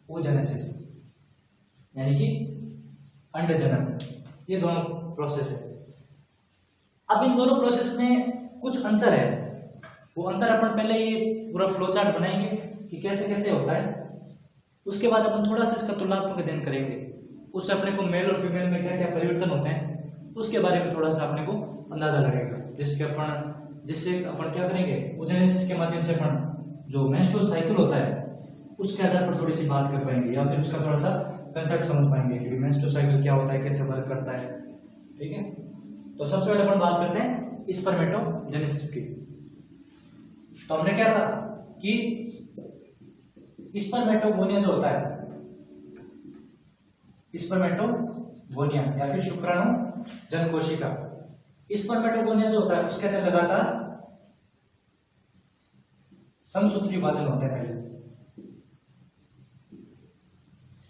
oogenesis यानी कि अंड जनन। ये दोनों प्रोसेस है। अब इन दोनों प्रोसेस में कुछ अंतर है, वो अंतर अपन पहले ये पूरा फ्लो चार्ट बनाएंगे कि कैसे कैसे होता है। उसके बाद अपन थोड़ा सा इसका तुलनात्मक अध्ययन करेंगे, उससे अपने को मेल और फीमेल में क्या क्या परिवर्तन होते हैं उसके बारे में थोड़ा सा अपने को अंदाजा लगेगा। जिससे अपन क्या करेंगे, oogenesis के माध्यम से अपन जो मेंस्ट्रुअल साइकिल होता है उसके आधार पर थोड़ी सी बात कर पाएंगे, या फिर उसका थोड़ा सा कंसेप्ट समझ पाएंगे कि मेंस्ट्रुअल साइकिल क्या होता है, कैसे वर्क करता है, ठीक है। तो सबसे पहले अपन बात करते हैं स्पर्मेटोजेनेसिस की। तो हमने क्या था कि स्पर्मेटोगोनिया जो होता है, स्पर्मेटोगोनिया या फिर शुक्राणु जन कोशिका, स्पर्मेटोगोनिया जो होता है उसके अंदर लगातार समसूत्री विभाजन होता है। पहले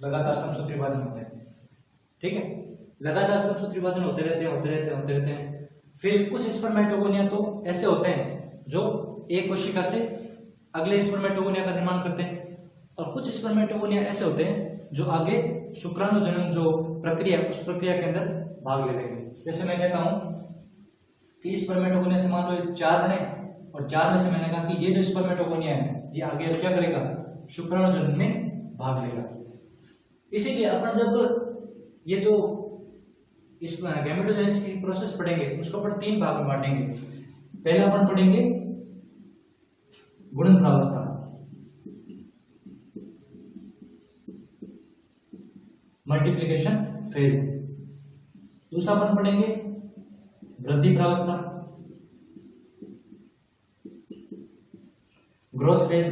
लगातार समसूत्री विभाजन होते हैं, ठीक है। लगातार समसूत्री विभाजन होते रहते हैं। फिर कुछ स्पर्मेटोगोनिया तो ऐसे होते हैं जो एक कोशिका से अगले स्पर्मेटोगोनिया का निर्माण करते हैं, और कुछ स्पर्मेटोगोनिया ऐसे होते हैं जो आगे शुक्राणु जनन जो प्रक्रिया उस प्रक्रिया के अंदर भाग ले लेंगे। जैसे मैं कहता हूं कि स्पर्मेटोगोनिया से मान लो 4 बने, और 4 में से मैंने कहा कि ये जो स्पर्मेटोगोनिया है ये आगे क्या करेगा, शुक्राणु जनन में भाग लेगा। इसीलिए अपन जब ये जो इस गैमेटोजेनेसिस की प्रोसेस पढ़ेंगे उसको अपन 3 भाग में बांटेंगे। पहले अपन पढ़ेंगे गुणन प्रावस्था, मल्टीप्लिकेशन फेज। दूसरा अपन पढ़ेंगे वृद्धि प्रावस्था, ग्रोथ फेज,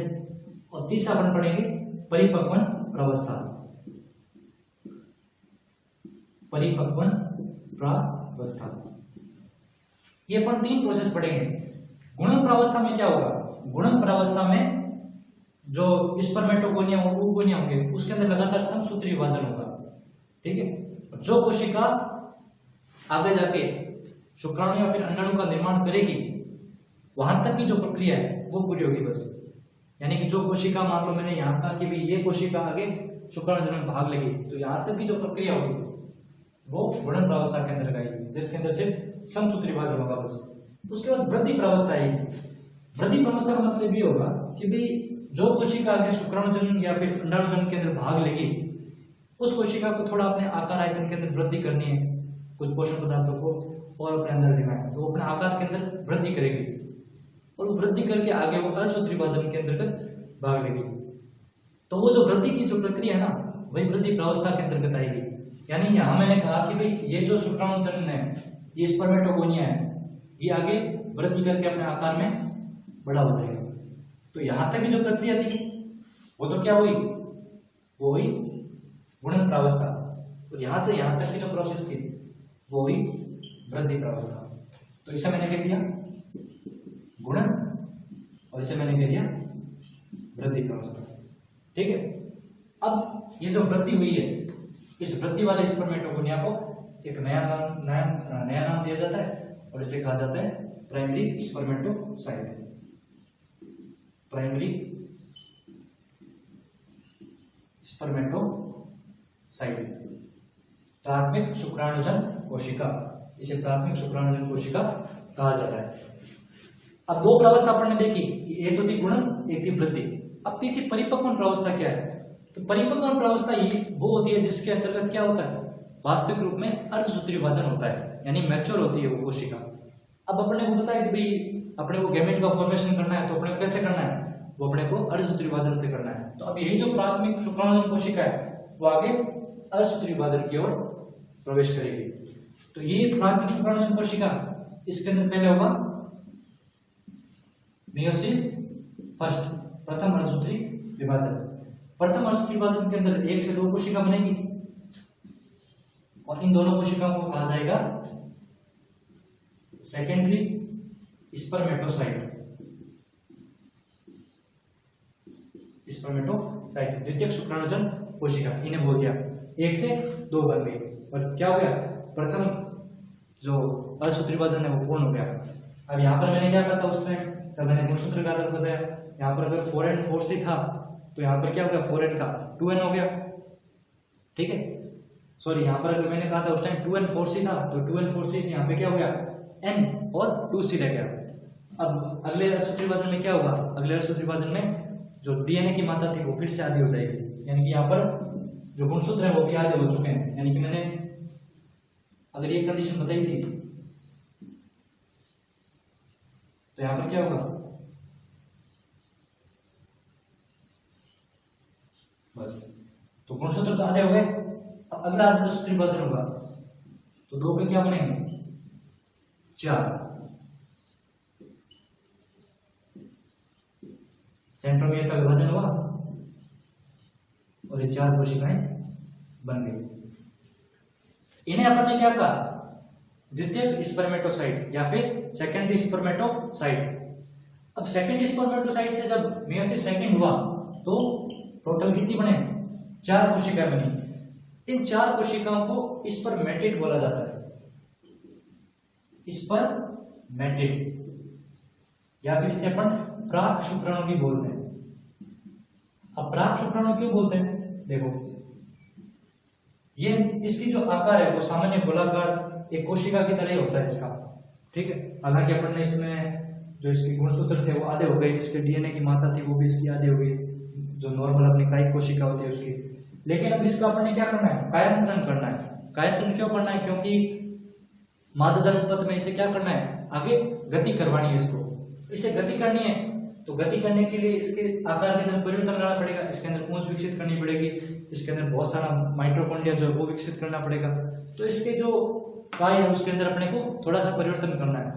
और तीसरा अपन पढ़ेंगे परिपक्वन प्रावस्था, परिपक्वन प्रावस्था। ये अपन 3 प्रोसेस पढ़ेंगे। गुणन प्रावस्था में क्या होगा? गुणन प्रावस्था में जो स्पर्मेटोगोनिया और oogonia होंगे उसके अंदर लगातार समसूत्री विभाजन होगा, ठीक है। जो कोशिका आगे जाके शुक्राणु या फिर अंडाणु का निर्माण करेगी वहां तक की जो प्रक्रिया है वो पूरी होगी बस। यानी कि जो कोशिका, मान लो मैंने यहाँ कहा कि भी ये कोशिका आगे शुक्राणु जन्म में भाग लेगी, तो यहाँ तक की जो प्रक्रिया होगी वो गुणन प्रावस्था के अंदर आएगी, जिसके अंदर सिर्फ समसूत्री विभाजन होगा बस। उसके बाद वृद्धि प्रावस्था आएगी। वृद्धि प्रावस्था का मतलब ये होगा कि भी जो कोशिका आगे शुक्राणु जन्म या फिर अंडाणु जन्म के अंदर भाग लेगी उस कोशिका को थोड़ा अपने आकार आयतन के अंदर वृद्धि करनी है, कुछ पोषक पदार्थों को और अपने अंदर लेना है, तो वो अपने आकार के अंदर वृद्धि करेगी और वृद्धि करके आगे वो अर्धसूत्री विभाजन के अंतर्गत भाग लेगी। तो वो जो वृद्धि की जो प्रक्रिया है ना वही वृद्धि प्रावस्था के अंतर्गत आएगी। यानी यहाँ मैंने कहा कि भाई ये जो शुक्राणु जन्म है, ये स्पर्मेटोगोनिया है, ये आगे वृद्धि करके अपने आकार में बड़ा हो जाएगा। तो यहाँ तक की जो प्रक्रिया थी वो तो क्या हुई? वो हुई गुणन प्रावस्था। और यहाँ से यहाँ तक की जो प्रोसेस थी वो हुई वृद्धि प्रावस्था। तो इसे मैंने कह दिया गुणन और इसे मैंने कह दिया वृद्धि प्रावस्था, ठीक है। अब ये जो वृद्धि हुई है, इस वृद्धि वाले स्पर्मेटोगोनिया को एक नया नाम दिया जाता है और इसे कहा जाता है प्राइमरी स्पर्मेटोसाइट। प्राइमरी स्पर्मेटोसाइट, प्राथमिक शुक्राणुजन कोशिका, इसे प्राथमिक शुक्राणुजन कोशिका कहा जाता है। अब 2 प्रावस्था अपन ने देखी, एक तो थी गुणन, एक थी वृद्धि। अब तीसरी परिपक्वन प्रावस्था क्या है? तो परिपक्वन प्रावस्था ये वो होती है जिसके अंतर्गत क्या होता है? वास्तविक रूप में अर्धसूत्री विभाजन होता है, यानी मैच्योर होती है वो कोशिका। अब अपने को पता है कि भाई अपने को गैमेट का फॉर्मेशन करना है, तो अपने को कैसे करना है? वो अपने को अर्धसूत्री विभाजन से करना है। तो अब यही जो प्राथमिक शुक्राणुजन कोशिका है वो आगे अर्धसूत्री विभाजन की ओर प्रवेश करेगी। तो ये प्राथमिक शुक्राणुजन कोशिका, इसके अंदर पहले होगा मेयोसिस फर्स्ट, प्रथम अर्धसूत्री विभाजन। प्रथम अर्धसूत्री विभाजन के अंदर 1 से 2 कोशिका बनेगी और इन दोनों कोशिकाओं को कहा जाएगा सेकेंडरी स्पर्मेटोसाइट। स्पर्मेटोसाइट द्वितीयक शुक्राणुजन कोशिका, इन्हें बोल दिया 1 से 2 बन गई। और क्या हो गया? प्रथम जो अर्धसूत्री विभाजन है वो पूर्ण हो गया। अब यहाँ पर मैंने क्या कहा था उस टाइम जब मैंने गुणसूत्र का अर्थ बताया, यहाँ पर अगर 4n 4c था तो यहाँ पर क्या हो गया? 4n का 2n हो गया, ठीक है। सॉरी, यहाँ पर अगर मैंने कहा था उस टाइम 2n 4c था तो 2n 4c से यहाँ पे क्या हो गया? n और 2c रह गया। अब अगले अर्धसूत्री विभाजन में क्या होगा? अगले अर्धसूत्री विभाजन में जो डीएनए की मात्रा थी वो फिर से आधी हो जाएगी। यानी कि यहाँ पर जो गुणसूत्र है वो भी आधे हो चुके हैं। यानी कि मैंने अगर ये कंडीशन बताई थी तो यहाँ पर क्या होगा? बस, तो गुणसूत्र तो आधे हो गए। अब अगला अर्धसूत्री विभाजन होगा तो 2 के क्या बनेंगे? 4। सेंट्रोमियर का विभाजन हुआ और ये 4 कोशिकाएं बन गई। इन्हें अपन ने क्या कहा? द्वितीयक स्पर्मेटोसाइट या फिर सेकेंडरी स्पर्मेटोसाइट। अब सेकेंडरी स्पर्मेटोसाइट से जब मेयोसिस सेकंड हुआ तो टोटल कितनी बने? 4 कोशिकाएं बनी। इन 4 कोशिकाओं को स्पर्मेटिड बोला जाता है, स्पर्मेटिड, या फिर इसे अपन प्राक शुक्राणु भी बोलते हैं। अब प्राक शुक्राणु क्यों बोलते हैं? देखो, ये इसकी जो आकार है वो सामान्य गोलाकार एक कोशिका की तरह ही होता है इसका, ठीक है। हालांकि अपन ने इसमें जो इसके गुणसूत्र थे वो आधे हो गए, इसके डीएनए की मात्रा थी वो भी इसकी आधी हो गई, जो नॉर्मल अपनी कायिक कोशिका होती है उसकी। लेकिन अब इसका अपन ने क्या करना है? कायांतरण करना है। कायांतरण क्यों करना है? क्योंकि मादा जन्म पथ में इसे क्या करना है? आगे गति करवानी है इसको। इसे गति करनी है तो गति करने के लिए इसके आकार के अंदर परिवर्तन करना पड़ेगा, इसके अंदर पूंछ विकसित करनी पड़ेगी, इसके अंदर बहुत सारा माइटोकॉन्ड्रिया जो है वो विकसित करना पड़ेगा। तो इसके जो काय है उसके अंदर अपने को थोड़ा सा परिवर्तन करना है।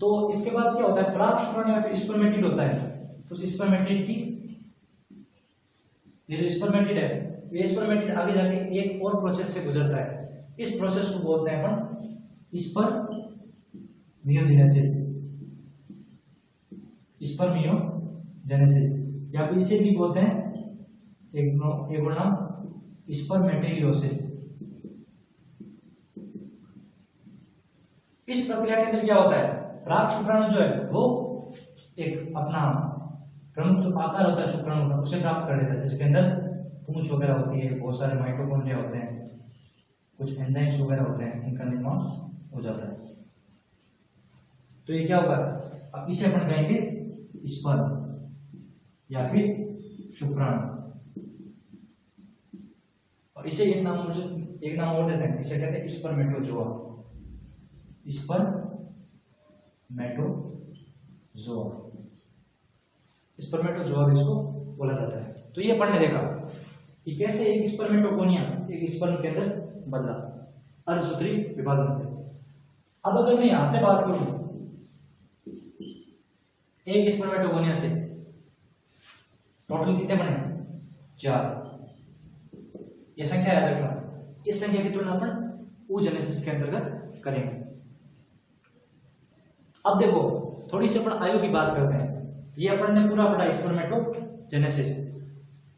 तो इसके बाद क्या होता है, प्राक शुक्राणु या फिर स्पर्मेटिड होता है। तो स्पर्मेटिड की ये जो स्पर्मेटिड है, ये स्पर्मेटिड आगे जाके एक और प्रोसेस से गुजरता है। इस प्रोसेस को बोलते हैं अपन स्पर्मियोजेनेसिस, स्पर्मियोजेनेसिस, या फिर इसे भी बोलते हैं एक और नाम स्पर्मेटिलियोसिस। इस प्रक्रिया के अंदर क्या होता है, प्राक शुक्राणु जो है वो एक अपना प्रमुख जो आकार होता है शुक्राणु का उसे प्राप्त कर लेता है, जिसके अंदर पूंछ वगैरह होती है, बहुत सारे माइटोकॉन्ड्रिया होते हैं, कुछ एंजाइम्स वगैरह होते हैं, इनका निर्माण हो जाता है। तो ये क्या होगा, अब इसे अपन कहेंगे स्पर्म या फिर शुक्राणु, और इसे एक नाम और देते हैं, इसे कहते हैं स्पर्मेटोजोआ, स्पर्मेटोजोआ भी इसको बोला जाता है। तो ये अपन ने देखा कि कैसे एक स्पर्मेटोगोनिया एक स्पर्म के अंदर बदला अर्धसूत्री विभाजन से। अब अगर मैं यहां से बात करूं एक स्पर्मेटोगोनिया से टोटल कितने बने, 4। ये संख्या याद रखना, इस संख्या की तुलना अपन oogenesis के अंतर्गत करेंगे। अब देखो थोड़ी सी अपन आयु की बात करते हैं। ये अपन ने पूरा पढ़ा स्पर्मेटोजेनेसिस।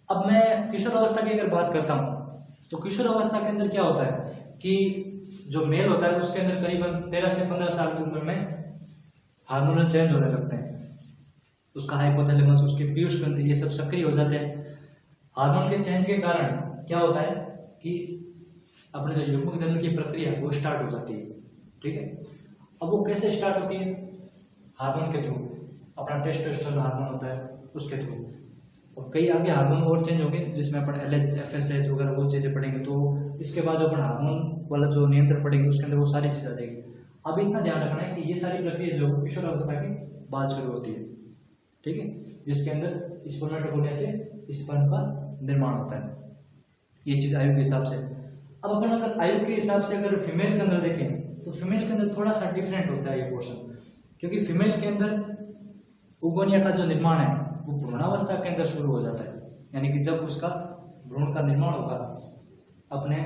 अब मैं किशोर अवस्था की अगर बात करता हूं तो किशोर अवस्था के अंदर क्या होता है कि जो मेल होता है उसके अंदर करीबन 13 से 15 साल की उम्र में हार्मोनल चेंज होने लगते हैं। उसका हाइपोथैलेमस, उसके पीयूष ग्रंथि, ये सब सक्रिय हो जाते हैं। हार्मोन के चेंज के कारण क्या होता है कि अपने जो युग्मक जन्म की प्रक्रिया वो स्टार्ट हो जाती है। ठीक है, अब वो कैसे स्टार्ट होती है, हार्मोन के थ्रू, अपना टेस्टोस्टेरोन हार्मोन होता है उसके थ्रू, और कई आगे हार्मोन और चेंज होंगे जिसमें अपन LH, FSH वगैरह वो चीजें पढ़ेंगे। तो इसके बाद जो अपन हार्मोन वाला जो नियंत्रण पढ़ेंगे उसके अंदर वो सारी चीजें आ जाएगी। अब इतना ध्यान रखना है कि ये सारी प्रक्रिया जो किशोर अवस्था के बाद शुरू होती है, ठीक है, जिसके अंदर स्पर्मेटोगोनिया से स्पर्म का निर्माण होता है। ये चीज आयु के हिसाब से। अब अपन अगर आयु के हिसाब से अगर फीमेल के अंदर देखें तो फीमेल के अंदर थोड़ा सा डिफरेंट होता है ये पोर्शन, क्योंकि फीमेल के अंदर ओगोनिया का जो निर्माण है वो भ्रूणावस्था के अंदर शुरू हो जाता है। यानी कि जब उसका भ्रूण का निर्माण होगा, अपने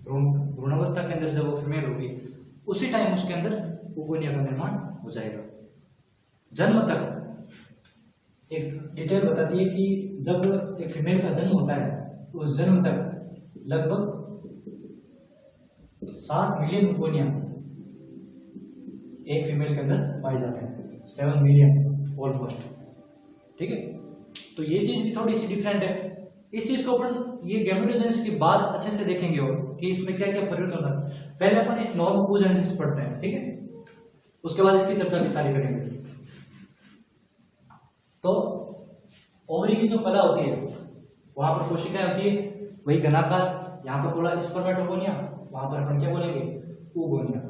भ्रूणावस्था के अंदर जब वो फीमेल होगी उसी टाइम उसके अंदर ओगोनिया का निर्माण हो जाएगा। जन्म तक एक डिटेल बताती है कि जब एक फीमेल का जन्म होता है तो उस जन्म तक लगभग 7 मिलियन ओगोनिया एक फीमेल के अंदर पाए जाते हैं, 7 मिलियन ऑलमोस्ट। ठीक है, तो ये चीज भी थोड़ी सी डिफरेंट है। इस चीज को अपन ये गैमेटोजेनेसिस के बाद अच्छे से देखेंगे और कि इसमें क्या क्या परिवर्तन होता है। पहले अपन एक नॉर्मल oogenesis पढ़ते हैं, ठीक है, उसके बाद इसकी चर्चा भी सारी करेंगे। तो ओवरी की जो कला होती है वहां पर कोशिकाएं होती है, वही घनाकार, यहाँ पर बोला स्पर्मेटोगोनिया, वहां पर अपन क्या बोलेंगे, oogonia।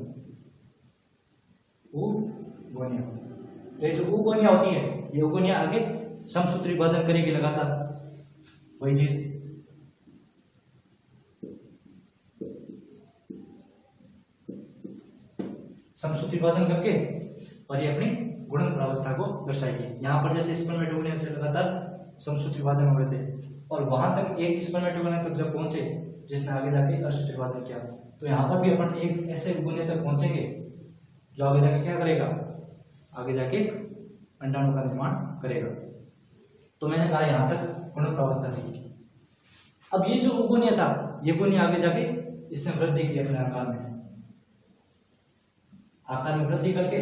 तो ये जो oogonia होती है, ये oogonia आगे समसूत्री विभाजन करेगी लगातार, वही चीज। समसूत्री विभाजन करके और ये अपनी गुणन प्रावस्था को दर्शाएगी। यहाँ पर जैसे स्पर्मेटोगोनिया से लगातार समसूत्री विभाजन हो रहे थे और वहां तक एक स्पर्मेटोगोनिया तक जब पहुंचे जिसने आगे जाके अर्धसूत्री विभाजन किया, तो यहाँ पर भी अपन एक ऐसे oogonia तक पहुंचेंगे जो आगे जाके क्या करेगा, आगे जाके अंडाणु का निर्माण करेगा। तो मैंने कहा यहाँ तक गुणन प्रावस्था थी। अब ये जो oogonia था, ये oogonia आगे जाके इसने वृद्धि की अपने आकार में वृद्धि करके,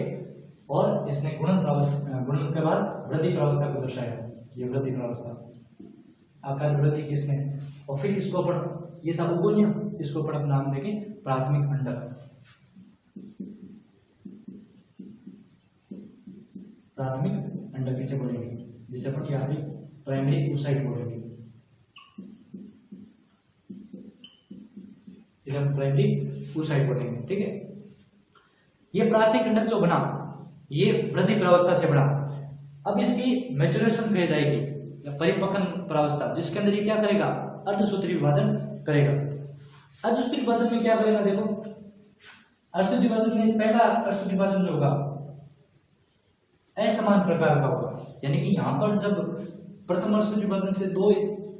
और इसने गुणन के बाद वृद्धि प्रावस्था को दर्शाया। ये वृद्धि प्रावस्था, आकार में वृद्धि किसने, और फिर इसको अपन, ये था oogonia, इसको अपन नाम देखें प्राथमिक अंडक। प्राथमिक अंडक किसे बोलेंगे, जिसे अपन यहाँ पे प्राइमरी oocyte बोलेंगे, इसे हम प्राइमरी oocyte बोलेंगे। ठीक है, ये प्राथमिक अंडक जो बना ये वृद्धि प्रावस्था से बना। अब इसकी मैच्योरेशन फेज आएगी या परिपक्वन प्रावस्था, जिसके अंदर ये क्या करेगा, अर्धसूत्री विभाजन करेगा। अर्धसूत्री विभाजन में क्या करेगा, देखो अर्शुद्ध विभाजन में पहला अर्शुद्ध विभाजन जो होगा असमान प्रकार का होगा, यानी कि यहाँ पर जब प्रथम अर्शुद्ध विभाजन से दो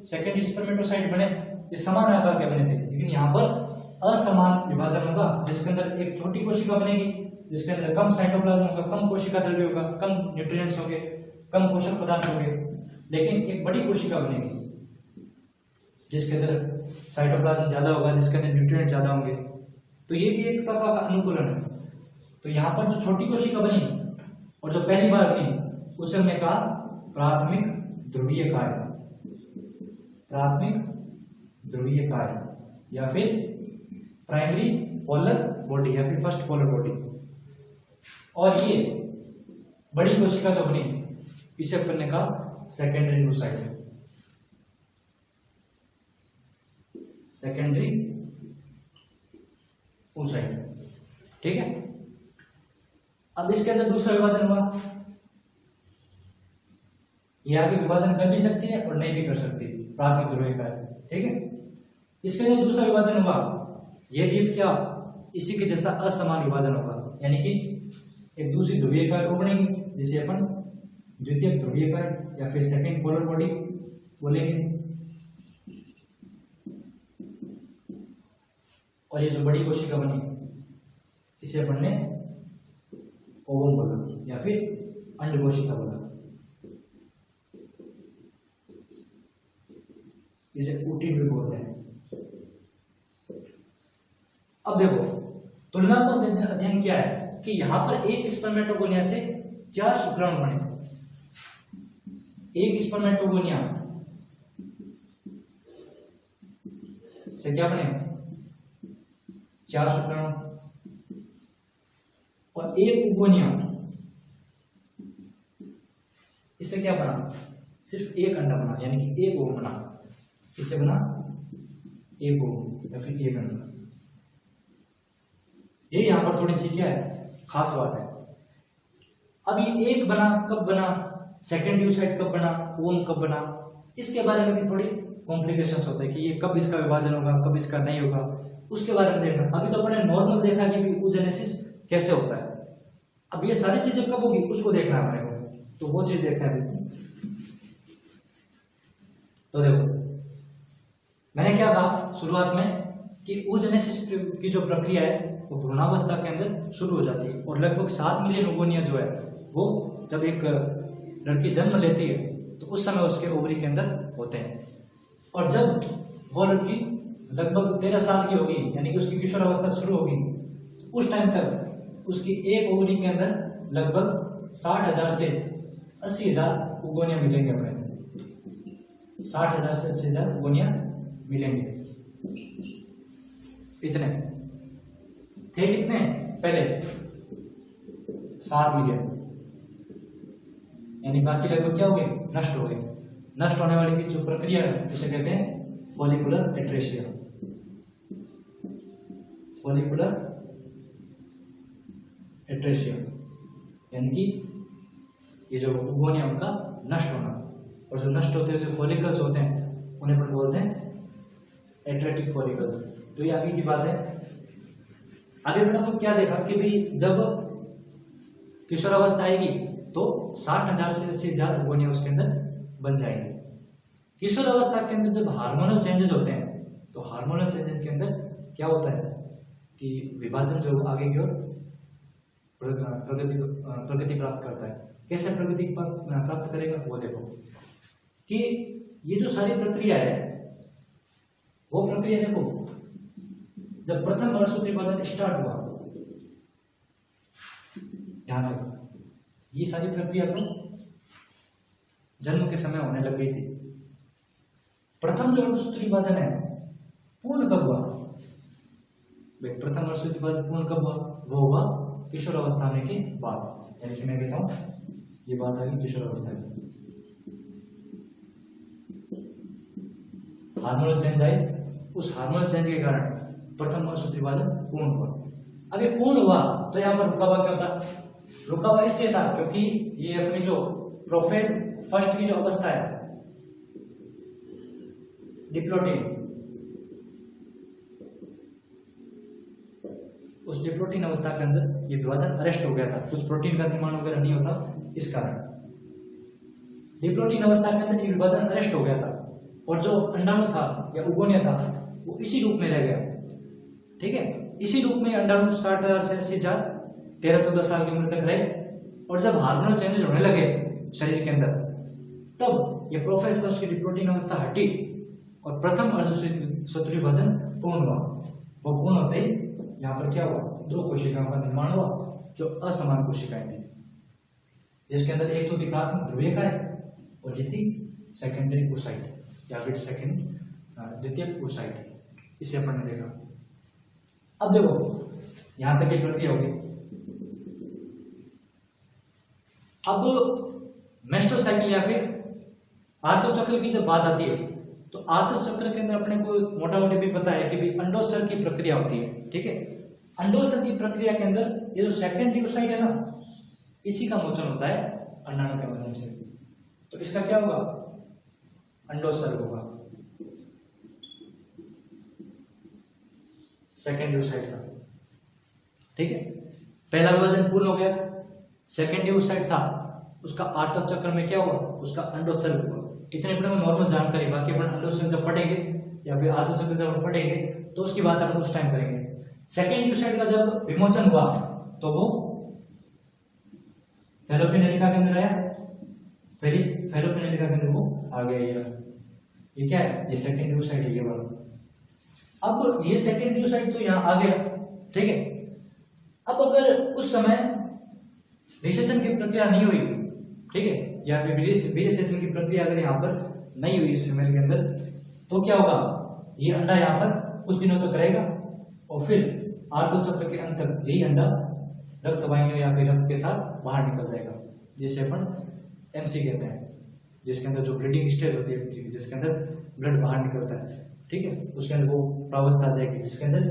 सेकेंडरी स्पर्मेटोसाइट बने, ये समान आकार के बने थे, लेकिन यहाँ पर असमान विभाजन होगा, जिसके अंदर एक छोटी कोशिका बनेगी, जिसके अंदर कम साइटोप्लाज्म होगा, कम कोशिका द्रव्य होगा, कम न्यूट्रिएंट्स होंगे, कम पोषक पदार्थ होंगे, लेकिन एक बड़ी कोशिका बनेगी जिसके अंदर साइटोप्लाज्म ज्यादा होगा, जिसके अंदर न्यूट्रिएंट ज्यादा होंगे। तो ये भी एक प्रकार का अनुकूलन है। तो यहाँ पर जो छोटी कोशिका बनी और जो पहली बार बनी उसे हमने कहा प्राथमिक ध्रुवीय कार्य, प्राथमिक ध्रुवीय कार्य या फिर प्राइमरी पोलर बॉडी या फिर फर्स्ट पोलर बॉडी। और ये बड़ी कोशिका जो बनी इसे अपन ने कहा सेकेंडरी oocyte, सेकेंडरी oocyte, ठीक है। अब इसके अंदर दूसरा विभाजन हुआ, ये आगे विभाजन कर भी सकती है और नहीं भी कर सकती, प्राथमिक ध्रुवीय कार्य, ठीक है। इसके अंदर दूसरा विभाजन हुआ, ये भी क्या इसी के जैसा असमान विभाजन होगा, यानी कि एक दूसरी ध्रुवीय कार्य को बनेगी जिसे अपन द्वितीय ध्रुवीय कार्य या फिर सेकंड पोलर बॉडी बोलेंगे। और ये जो बड़ी कोशिका बनी इसे अपन ने ओवम बोला या फिर अंड कोशिका बोला, इसे ऊटी भी बोलते हैं। अब देखो तुलनात्मक अध्ययन क्या है कि यहां पर एक स्पर्मेटोगोनिया से 4 शुक्राणु बने, एक स्पर्मेटोगोनिया से क्या बने 4 शुक्राणु, और एक ओगोनिया इससे क्या बना सिर्फ एक अंडा बना, यानी कि एक ओव बना, इससे बना एक ओव या फिर एक अंडा। ये यहां पर थोड़ी सी क्या है खास बात है। अब ये एक बना कब बना, सेकेंडरी oocyte कब बना, ओम कब बना, इसके बारे में भी थोड़ी कॉम्प्लिकेशंस होता है कि ये कब इसका विभाजन होगा कब इसका नहीं होगा, उसके बारे में देखना। अभी तो अपने नॉर्मल देखा कि oogenesis कैसे होता है, अब ये सारी चीजें कब होगी उसको देखना है हमारे को, तो वो चीज देखना है। तो देखो मैंने क्या कहा शुरुआत में कि oogenesis की जो प्रक्रिया है वो भ्रूणावस्था के अंदर शुरू हो जाती है, और लगभग 7 मिलियन ओगोनिया जो है वो जब एक लड़की जन्म लेती है तो उस समय उसके ओवरी के अंदर होते हैं, और जब वो लड़की लगभग 13 साल की होगी यानी कि उसकी किशोरावस्था शुरू होगी, उस टाइम तक उसकी एक ओवरी के अंदर लगभग 60,000 से 80,000 ओगोनिया मिलेंगे अपने, 60,000 से 80,000 ओगोनिया मिलेंगे। इतने थे कितने पहले 7 मिलियन, यानी बाकी लगभग क्या हो गए नष्ट हो गए। नष्ट होने वाली की जो प्रक्रिया है उसे कहते हैं फॉलिकुलर एट्रेशिया, फॉलिकुलर एट्रेशिया, यानी कि ये जो ओगोनिया उनका नष्ट होना, और जो नष्ट होते हैं जो फॉलिकल्स होते हैं उन्हें अपन बोलते हैं एट्रेटिक फॉलिकल्स। तो ये आगे की बात है। आगे बेटा तो क्या देखा कि भाई जब किशोरावस्था आएगी तो 60,000 से 80,000 ओगोनिया उसके अंदर बन जाएंगे। किशोरावस्था के अंदर जब हार्मोनल चेंजेस होते हैं तो हार्मोनल चेंजेस के अंदर क्या होता है कि विभाजन जो आगे की ओर प्रगति प्राप्त करता है। कैसे प्रगति प्राप्त करेगा वो देखो कि ये जो सारी प्रक्रिया है वो प्रक्रिया देखो, जब प्रथम वर्षों विभाजन स्टार्ट हुआ यहां तक ये सारी प्रक्रिया तो जन्म के समय होने लग गई थी। प्रथम जो वर्षों विभाजन है पूर्ण कब हुआ, प्रथम वर्षों विभाजन पूर्ण कब हुआ, वो हुआ किशोरावस्था आने के बाद, यानी कि मैं कहता हूं ये बात आ गई किशोरावस्था की। हार्मोनल चेंज आए, उस हार्मोनल चेंज के कारण प्रथम वर्षों विभाजन पूर्ण हुआ। अब ये पूर्ण हुआ तो यहाँ पर रुका हुआ क्या था, रुका हुआ इसलिए था क्योंकि ये अपनी जो प्रोफेज फर्स्ट की जो अवस्था है डिप्लोइड, उस डिप्लोटिन अवस्था के अंदर ये विभाजन अरेस्ट हो गया था, कुछ प्रोटीन का निर्माण वगैरह नहीं होता, इस कारण डिप्लोटिन अवस्था के अंदर ये विभाजन अरेस्ट हो गया था और जो अंडाणु था या उगोनिया था वो इसी रूप में रह गया। ठीक है, इसी रूप में अंडाणु 60,000 से 80,000 13-14 साल की उम्र तक रहे और जब हार्मोनल चेंजेस होने लगे शरीर के अंदर तब ये प्रोफेज की डिप्लोटिन अवस्था हटी और प्रथम अर्धसूत्री विभाजन पूर्ण हुआ। वो पूर्ण होते ही यहाँ पर क्या हुआ, 2 कोशिकाओं का निर्माण हुआ जो असमान कोशिकाएं थी, जिसके अंदर एक तो थी प्राथमिक ध्रुवीयकाएं और ये थी सेकेंडरी ओसाइट या फिर द्वितीयक ओसाइट। इसे अपन ने देखा। अब देखो यहां तक की प्रक्रिया होगी। अब मेस्टोसाइकिल या फिर आर्तव चक्र की जब बात आती है तो आर्तव चक्र के अंदर अपने को मोटा मोटी भी पता है कि भाई अंडोत्सर्ग की प्रक्रिया होती है। ठीक है, अंडोत्सर्ग की प्रक्रिया के अंदर ये जो सेकेंडरी ओसाइट है ना, इसी का मोचन होता है अंडाणु के माध्यम से। तो इसका क्या होगा, अंडोत्सर्ग होगा सेकेंडरी ओसाइट का। ठीक है, पहला विभाजन पूर्ण हो गया, सेकेंडरी ओसाइट था उसका आर्तव चक्र में क्या हुआ, उसका अंडोत्सर्ग हुआ। इतने अपने को नॉर्मल जानकारी, बाकी अपन अंडोत्सर्ग जब पढ़ेंगे या फिर आर्तव चक्र जब पढ़ेंगे तो उसकी बात अपन उस टाइम करेंगे। सेकेंडरी ओसाइट का जब विमोचन हुआ तो वो फैलोपियन नलिका के अंदर आया, फैलोपियन नलिका के अंदर वो आ गया। ये क्या है, ये सेकेंडरी ओसाइट है ये वाला। अब ये सेकेंडरी ओसाइट तो यहाँ आ गया। ठीक है, अब अगर उस समय निषेचन की प्रक्रिया नहीं हुई, ठीक है, या फिर वीर्यसेचन की प्रक्रिया अगर यहाँ पर नहीं हुई इस फीमेल के अंदर, तो क्या होगा, ये अंडा यहाँ पर कुछ दिनों तक रहेगा और फिर आर्तव चक्र के अंत तक यही अंडा रक्त वाहिनियों या फिर रक्त के साथ बाहर निकल जाएगा, जिसे अपन एमसी कहते हैं, जिसके अंदर जो ब्लीडिंग स्टेज होती है, जिसके अंदर ब्लड बाहर निकलता है। ठीक है, उसके अंदर वो प्रावस्था आ जाएगी जिसके अंदर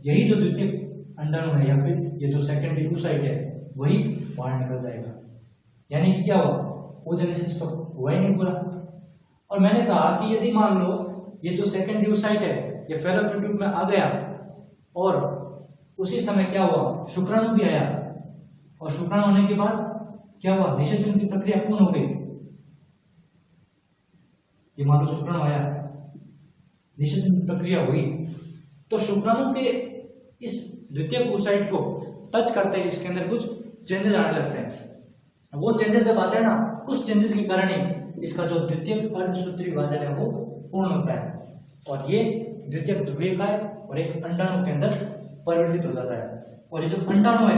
यही जो द्वितीय अंडाणु है या फिर ये जो सेकेंडरी ओसाइट है वही बाहर निकल जाएगा। यानी कि क्या हुआ, ओजेनेसिस तो हुआ ही नहीं पूरा। और मैंने कहा कि यदि मान लो ये जो सेकेंडरी ओसाइट है ये फैलोपियन ट्यूब में आ गया और उसी समय क्या हुआ, शुक्राणु भी आया और शुक्राणु होने के बाद क्या हुआ, निषेचन की प्रक्रिया पूर्ण हो गई। ये मान लो शुक्राणु आया, निषेचन की प्रक्रिया हुई, तो शुक्राणु के इस द्वितीय ओसाइट को टच करते ही इसके अंदर कुछ चेंजेस आने लगते हैं। वो चेंजेस जब आते हैं ना, उस चेंजेस के कारण ही इसका जो द्वितीय अर्धसूत्री विभाजन है वो पूर्ण होता है और ये द्वितीय ध्रुवीयकाय और एक अंडाणु के अंदर परिवर्तित हो जाता है। और ये जो अंडाणु है,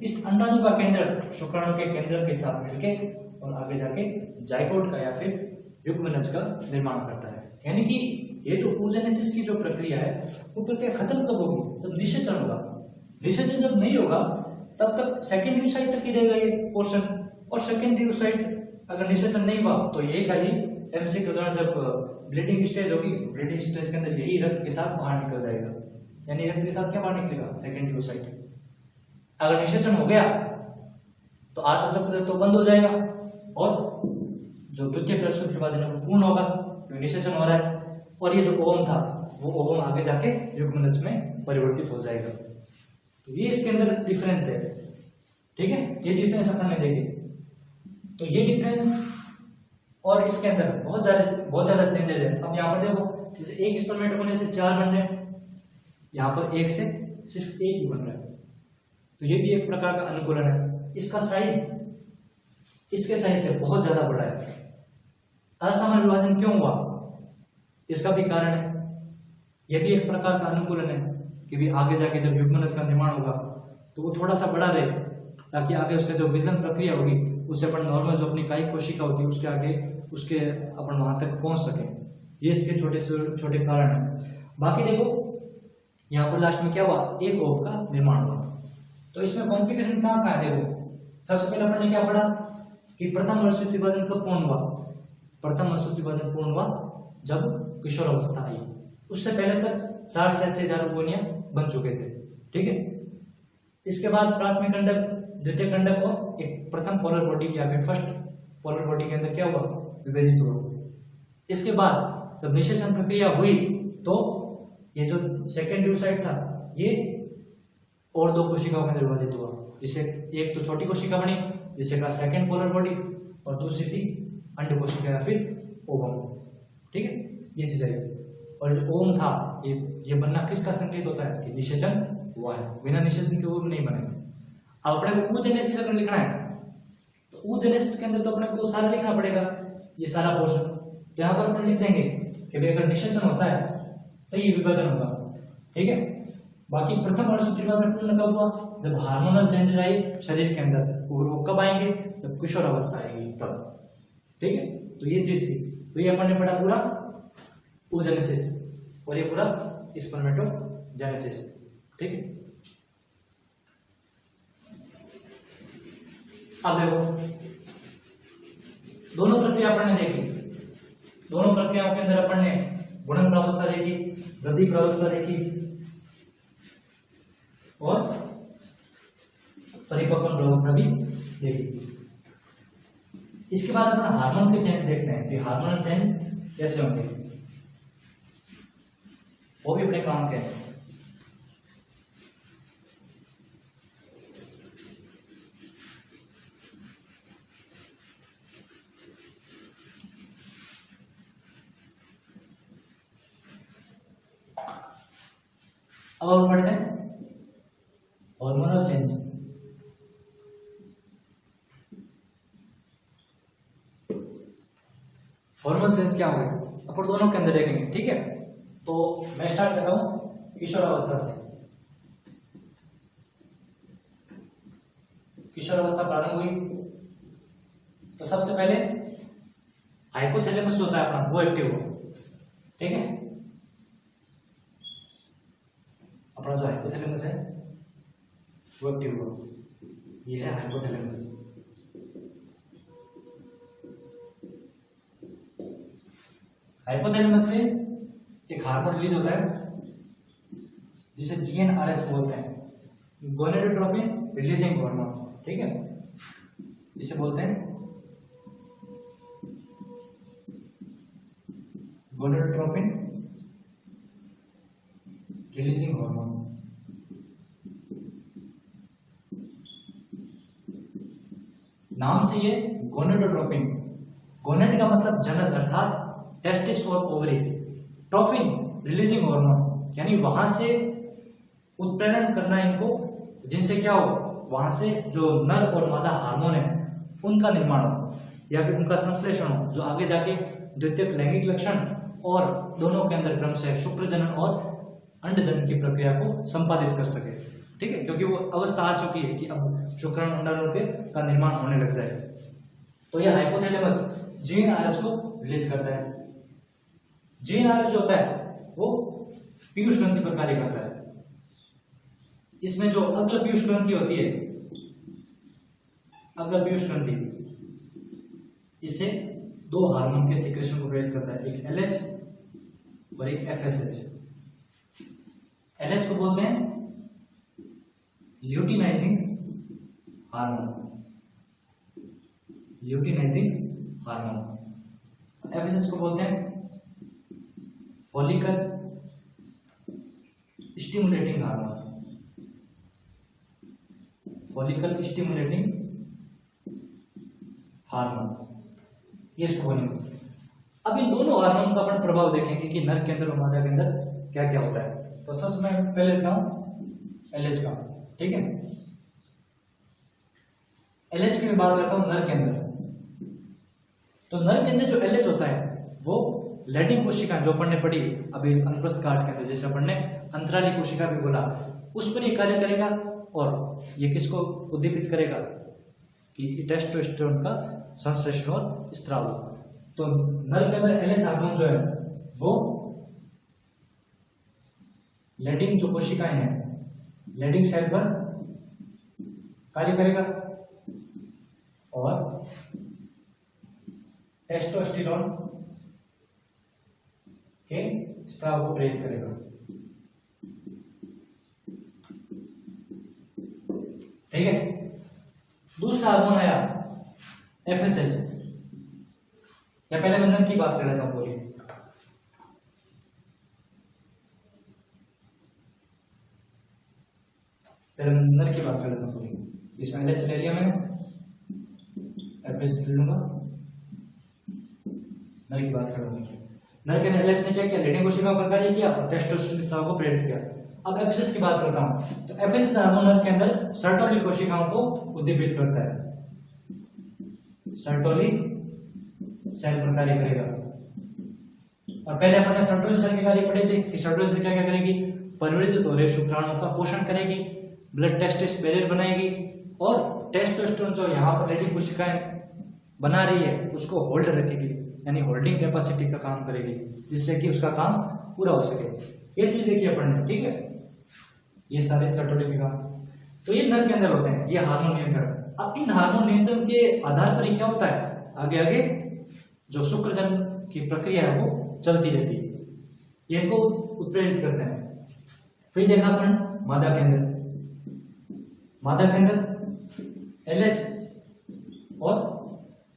इस अंडाणु का केंद्र शुक्राणु के केंद्र के साथ मिलके और आगे जाके जाइगोट का या फिर युग्मनज का निर्माण करता है। यानी कि ये जो oogenesis की जो प्रक्रिया है वो प्रक्रिया खत्म कब होगी, जब निषेचन होगा। निषेचन जब नहीं होगा तब तक सेकेंडरी ओसाइट तक ही रहेगा ये पोर्शन, और सेकेंडरी ओसाइट अगर निषेचन नहीं हुआ तो ये खाली एमसी के दौरान जब ब्लीडिंग स्टेज होगी, ब्लीडिंग स्टेज के अंदर यही रक्त के साथ बाहर निकल जाएगा। यानी रक्त के साथ क्या बाहर निकलेगा, सेकेंडरी ओसाइट। अगर निषेचन हो गया तो आर्तव चक्र तो बंद हो जाएगा और जो द्वितीय प्रसूति विभाजन है वो पूर्ण होगा, क्योंकि निषेचन हो रहा है। और ये जो ओवम था वो ओवम आगे जाके युग्मनज में परिवर्तित हो जाएगा। तो ये इसके अंदर डिफरेंस है। ठीक है, ये डिफरेंस अपन ने देखे। तो ये डिफरेंस और इसके अंदर बहुत ज्यादा चेंजेस है। अब यहाँ पर देखो, जैसे एक स्पर्मेट होने से 4 बन रहे हैं, यहाँ पर एक से सिर्फ एक ही बन रहा है, तो ये भी एक प्रकार का अनुकूलन है। इसका साइज इसके साइज से बहुत ज्यादा बड़ा है। असमान विभाजन क्यों हुआ, इसका भी कारण है। यह भी एक प्रकार का अनुकूलन है कि भी आगे जाके जब युग्मनज का निर्माण होगा तो वो थोड़ा सा बड़ा रहे, ताकि आगे उसका जो विदलन प्रक्रिया होगी उससे अपन नॉर्मल जो अपनी कायिक कोशिका होती है उसके आगे उसके अपन वहां तक पहुंच सके। ये इसके छोटे से छोटे कारण है। बाकी देखो यहाँ पर लास्ट में क्या हुआ, एक ओव का निर्माण हुआ। तो इसमें कॉम्प्लिकेशन कहाँ है, देखो सबसे पहले अपन ने क्या पढ़ा कि प्रथम अर्धसूत्री विभाजन कब पूर्ण हुआ। प्रथम अर्धसूत्री विभाजन पूर्ण हुआ जब किशोर अवस्था आई। उससे पहले तक 60 से 80,000 गोनियां बन चुके थे। ठीक है, इसके बाद प्राथमिक कंडक, द्वितीय कंडक और एक प्रथम पोलर बॉडी या फिर फर्स्ट पोलर बॉडी के अंदर क्या हुआ, विभेदित हुआ। इसके बाद जब निषेचन प्रक्रिया हुई तो ये जो सेकेंडरी ओसाइट था ये और दो कोशिकाओं के अंदर विभाजित हुआ, जिसे एक तो छोटी कोशिका बनी जिसे कहा सेकेंड पोलर बॉडी, और दूसरी थी अंड कोशिका या फिर ओवम। ठीक है, ये चीज है। और जो ओम था ये बनना किसका संकेत होता है कि निषेचन हुआ है, बिना निषेचन के ओम नहीं बनेगा। अब अपने को oogenesis अगर लिखना है तो oogenesis के अंदर तो अपने को सारा लिखना पड़ेगा, ये सारा पोर्शन। तो यहाँ पर अपन लिख देंगे कि भाई अगर निषेचन होता है तो ये विभाजन होगा। ठीक है, बाकी प्रथम अणुसूत्री विभाजन पूर्ण कब हुआ, जब हार्मोनल चेंजेस आए शरीर के अंदर, और वो कब आएंगे, जब किशोर अवस्था आएगी तब। ठीक है, तो ये चीज थी। तो ये अपन ने पढ़ा पूरा oogenesis और ये पूरा स्पर्मेटोजेनेसिस। ठीक है, अब देखो दोनों प्रक्रिया अपन ने देखी, दोनों प्रक्रियाओं के अंदर अपन ने गुणन प्रावस्था देखी, वृद्धि प्रावस्था देखी और परिपक्वन प्रावस्था भी देखी। इसके बाद अपन हार्मोन के चेंज देखते हैं कि हार्मोनल चेंज कैसे होंगे, वो भी अपने काम के हैं। अब हम पढ़ते हैं हार्मोनल चेंज। हार्मोनल चेंज क्या होगा अपन दोनों के अंदर देखेंगे। ठीक है, तो मैं स्टार्ट करता हूं किशोर अवस्था से। किशोर अवस्था प्रारंभ हुई तो सबसे पहले हाइपोथैलेमस जो होता है अपना वो एक्टिव हो। ठीक है, अपना जो हाइपोथैलेमस है वो एक्टिव हो, ये है हाइपोथैलेमस। हाइपोथैलेमस से एक हार्मोन रिलीज होता है जिसे GnRH बोलते हैं, गोनेडोट्रोपिन रिलीजिंग हार्मोन। ठीक है, इसे बोलते हैं गोनेडोट्रोपिन रिलीजिंग हार्मोन। नाम से ये गोनेडोट्रोपिन, गोनेड का मतलब जनक अर्थात टेस्टिस और ओवरी, ट्रोफिन रिलीजिंग हार्मोन यानी वहां से उत्प्रेरण करना इनको, जिनसे क्या हो, वहां से जो नर और मादा हार्मोन है उनका निर्माण हो या फिर उनका संश्लेषण हो, जो आगे जाके द्वितीयक लैंगिक लक्षण और दोनों के अंदर क्रमशः शुक्रजनन और अंडजनन की प्रक्रिया को संपादित कर सके। ठीक है, क्योंकि वो अवस्था आ चुकी है कि अब शुक्राणु अंडाणु के का निर्माण होने लग जाए। तो यह हाइपोथैलेमस GnRH को रिलीज करता है। GnRH जो होता है वो पीयूष ग्रंथि पर कार्य करता है। इसमें जो अग्र पीयूष ग्रंथि होती है, अग्र पीयूष ग्रंथि, इसे दो हार्मोन के सिक्रेशन को प्रेरित करता है, एक LH और एक FSH। LH को बोलते हैं luteinizing hormone, luteinizing hormone. FSH को बोलते हैं follicle stimulating hormone, follicle stimulating hormone, ये इसको बोलेंगे। अब इन दोनों हार्मोन का अपन प्रभाव देखेंगे कि नर के अंदर और मादा के अंदर क्या क्या होता है। तो सबसे मैं पहले लेता हूं LH का। ठीक है, LH की मैं बात करता हूं नर के अंदर। तो नर के अंदर जो LH होता है वो लैडिंग कोशिका जो अपन ने पढ़ी अभी अनुप्रस्थ काट के अंदर, जैसे अपन ने अंतराली कोशिका भी बोला, उस पर ये कार्य करेगा और ये किसको उद्दीपित करेगा कि टेस्टोस्टेरोन का संश्लेषण और स्त्राव। तो नर के अंदर LH हार्मोन जो है वो लैडिंग जो कोशिकाएं हैं, लैडिंग सेल पर कार्य करेगा और टेस्टोस्टेरोन के स्त्राव को प्रेरित करेगा। ठीक है, दूसरा हार्मोन आया FSH। या पहले मैं नर की बात कर लेता हूं पूरी। पहले मैं नर की बात कर लेता हूँ पूरी। इसमें एलएच ले लिया मैंने, एफएसएस ले लूंगा, नर की बात कर रहा हूँ। नर के एलएच ने क्या किया, लीडिंग कोशिकाओं पर कार्य किया और टेस्टोस्टेरोन के स्राव को प्रेरित किया। अब एफएसएस की बात करता हूँ, तो एफएसएस हार्मोन नर के अंदर सर्टोलिक कोशिकाओं को उद्दीपित करता है, सर्टोलिक सेल पर कार्य करेगा। और पहले अपन ने सर्टोलिक सेल के कार्य पढ़े थे कि सर्टोलिक सेल क्या क्या करेगी, परिवर्तित हो रहे शुक्राणुओं का पोषण करेगी, ब्लड टेस्टिस बैरियर बनाएगी और टेस्टोस्टेरोन जो यहाँ पर रेडी कोशिकाएं बना रही है उसको होल्ड रखेगी, यानी होल्डिंग कैपेसिटी का काम करेगी, जिससे कि उसका काम पूरा हो सके। ये चीज देखिए अपन ने, ठीक है, ये सारे सर्टोलिक के काम। तो ये नर के अंदर होते हैं, ये हार्मोन नियंत्रण। अब इन हार्मोन नियंत्रण के आधार पर क्या होता है, आगे आगे जो शुक्रजन की प्रक्रिया है वो चलती रहती है, ये इनको उत्प्रेरित करते हैं। फिर देखा अपन मादा के अंदर, मादा के अंदर एलएच और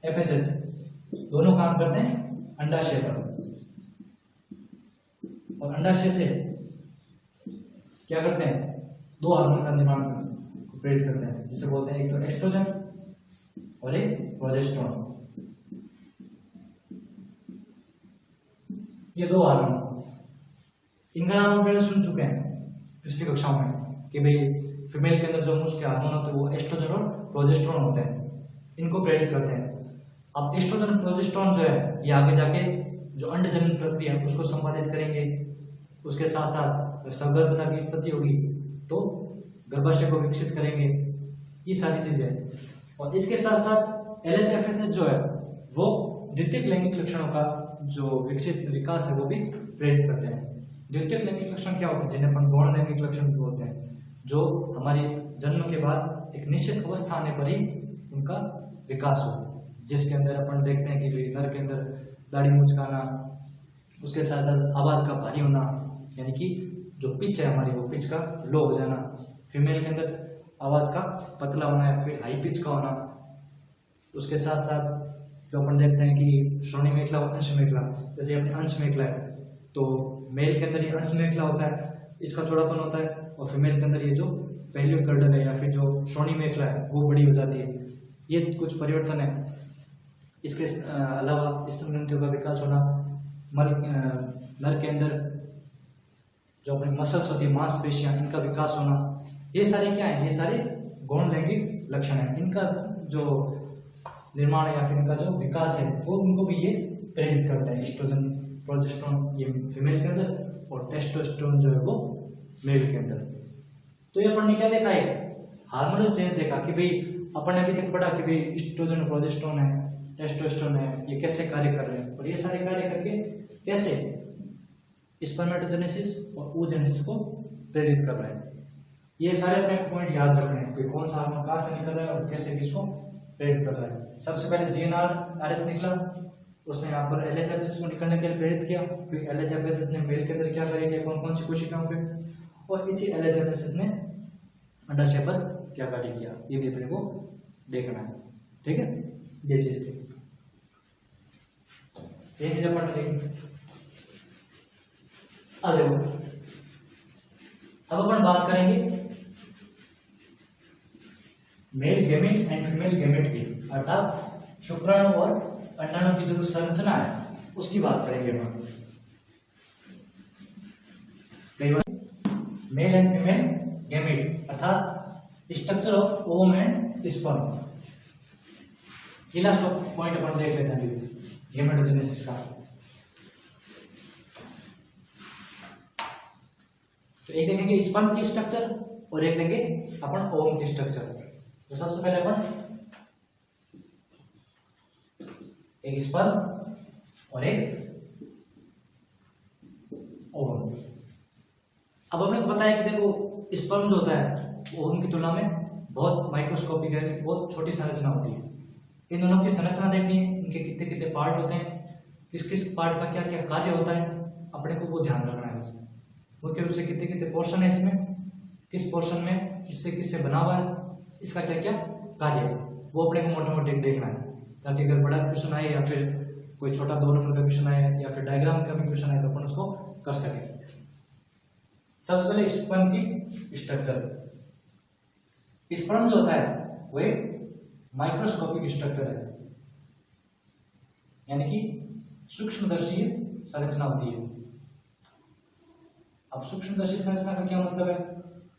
एफएसएच दोनों काम करते हैं अंडाशय पर, और अंडाशय से क्या करते हैं, दो हार्मोन का निर्माण प्रेरित करते हैं, जिसे बोलते हैं एक तो एस्ट्रोजन और एक प्रोजेस्टेरोन। ये दो हार्मोन, इनका नाम पहले सुन चुके हैं पिछली कक्षाओं में कि भाई फीमेल के अंदर जो मुख्य हार्मोन होते हैं वो एस्ट्रोजन और प्रोजेस्टेरोन होते हैं, इनको प्रेरित करते हैं। अब एस्ट्रोजन प्रोजेस्टेरोन जो है ये आगे जाके जो अंडजनन प्रक्रिया है उसको संपादित करेंगे, उसके साथ साथ सगर्भता की स्थिति होगी तो गर्भाशय को विकसित करेंगे, ये सारी चीजें। और इसके साथ साथ एलएचएफएसएच जो है वो द्वितीयक लैंगिक लक्षणों का जो विकसित विकास है वो भी प्रेरित करते हैं। द्वितीयक लैंगिक लक्षण क्या होते हैं, जिन्हें अपन गौण लैंगिक लक्षण भी बोलते हैं, जो हमारे जन्म के बाद एक निश्चित अवस्था आने पर ही उनका विकास हो, जिसके अंदर अपन देखते हैं कि नर के अंदर दाढ़ी मुचकाना, उसके साथ साथ आवाज का भारी होना, यानी कि जो पिच है हमारी वो पिच का लो हो जाना, फीमेल के अंदर आवाज का पतला होना या फिर हाई पिच का होना, उसके साथ साथ जो अपन देखते हैं कि श्रोणी मेखला और अंश मेखला, जैसे अपने अंश मेखला है तो मेल के अंदर ये अंश मेखला होता है, इसका चौड़ापन होता है, और फीमेल के अंदर ये जो पेलियो कर्डल है या फिर जो श्रोणी मेखला है वो बड़ी हो जाती है। ये कुछ परिवर्तन है। इसके अलावा स्तन ग्रंथियों का विकास होना, नर के अंदर जो अपनी मसल्स होती है, मांसपेशियां, इनका विकास होना, ये सारे क्या है, ये सारे गौण लैंगिक लक्षण है। इनका जो निर्माण या फिर इनका जो विकास है वो उनको भी ये प्रेरित करता है। एस्ट्रोजन प्रोजेस्टेरोन ये फीमेल के अंदर और टेस्टोस्टेरोन जो है वो मेल के अंदर। तो ये अपन ने क्या देखा है, हार्मोनल चेंज देखा कि भाई अपन ने अभी तक पढ़ा कि भाई एस्ट्रोजन प्रोजेस्टेरोन है, टेस्टोस्टेरोन है, ये कैसे कार्य कर रहे हैं और ये सारे कार्य करके कैसे स्पर्मेटोजेनेसिस और oogenesis को प्रेरित कर रहे हैं। ये सारे अपने पॉइंट याद रखने हैं कि कौन सा हार्मोन कहाँ से निकल रहा है और कैसे किसको प्रेरित कर रहा है। सबसे पहले GnRH निकला, उसने यहाँ पर LHFSS को निकलने के लिए प्रेरित किया, फिर LHFSS ने मेल के अंदर क्या कार्य किया, कौन कौन सी कोशिकाओं पे, और इसी LHFSS ने अंडाशय पर क्या कार्य किया, ये भी अपने को देखना है। ठीक है, ये चीज थी, ये चीज अपन देखेंगे। अब देखो, अब अपन बात करेंगे male gamete and female gamete की, अर्थात शुक्राणु और अंडाणु की जो संरचना है उसकी बात करेंगे हम। मेल एंड फीमेल गैमेट अर्थात structure of ovum and sperm, ये लास्ट पॉइंट अपन देख लेते हैं गैमेटोजेनेसिस का। तो एक देखेंगे स्पर्म की स्ट्रक्चर और एक देखेंगे अपन ओवम की स्ट्रक्चर। तो सबसे पहले अपन एक स्पर्म और एक ओवम। अब हमने बताया कि देखो स्पर्म जो होता है वो ओवम की तुलना में बहुत माइक्रोस्कोपिक है, बहुत छोटी संरचना होती है। इन दोनों की संरचना देखनी है, इनके कितने कितने पार्ट होते हैं, किस किस पार्ट का क्या क्या कार्य होता है, अपने को वो ध्यान रखना है। उसमें मुख्य रूप से कितने कितने पोर्शन है, इसमें किस पोर्शन में किससे किससे बना हुआ है, इसका क्या क्या कार्य है, वो अपने को मोटे मोटे देखना है, ताकि अगर बड़ा क्वेश्चन आए या फिर कोई छोटा 2 नंबर का क्वेश्चन आए या फिर डायग्राम का भी क्वेश्चन आए तो अपन उसको कर सके। सबसे पहले स्पर्म की स्ट्रक्चर। स्पर्म जो होता है वो एक माइक्रोस्कोपिक स्ट्रक्चर है, यानी कि सूक्ष्मदर्शी संरचना होती है। अब सूक्ष्मदर्शी संरचना का क्या मतलब है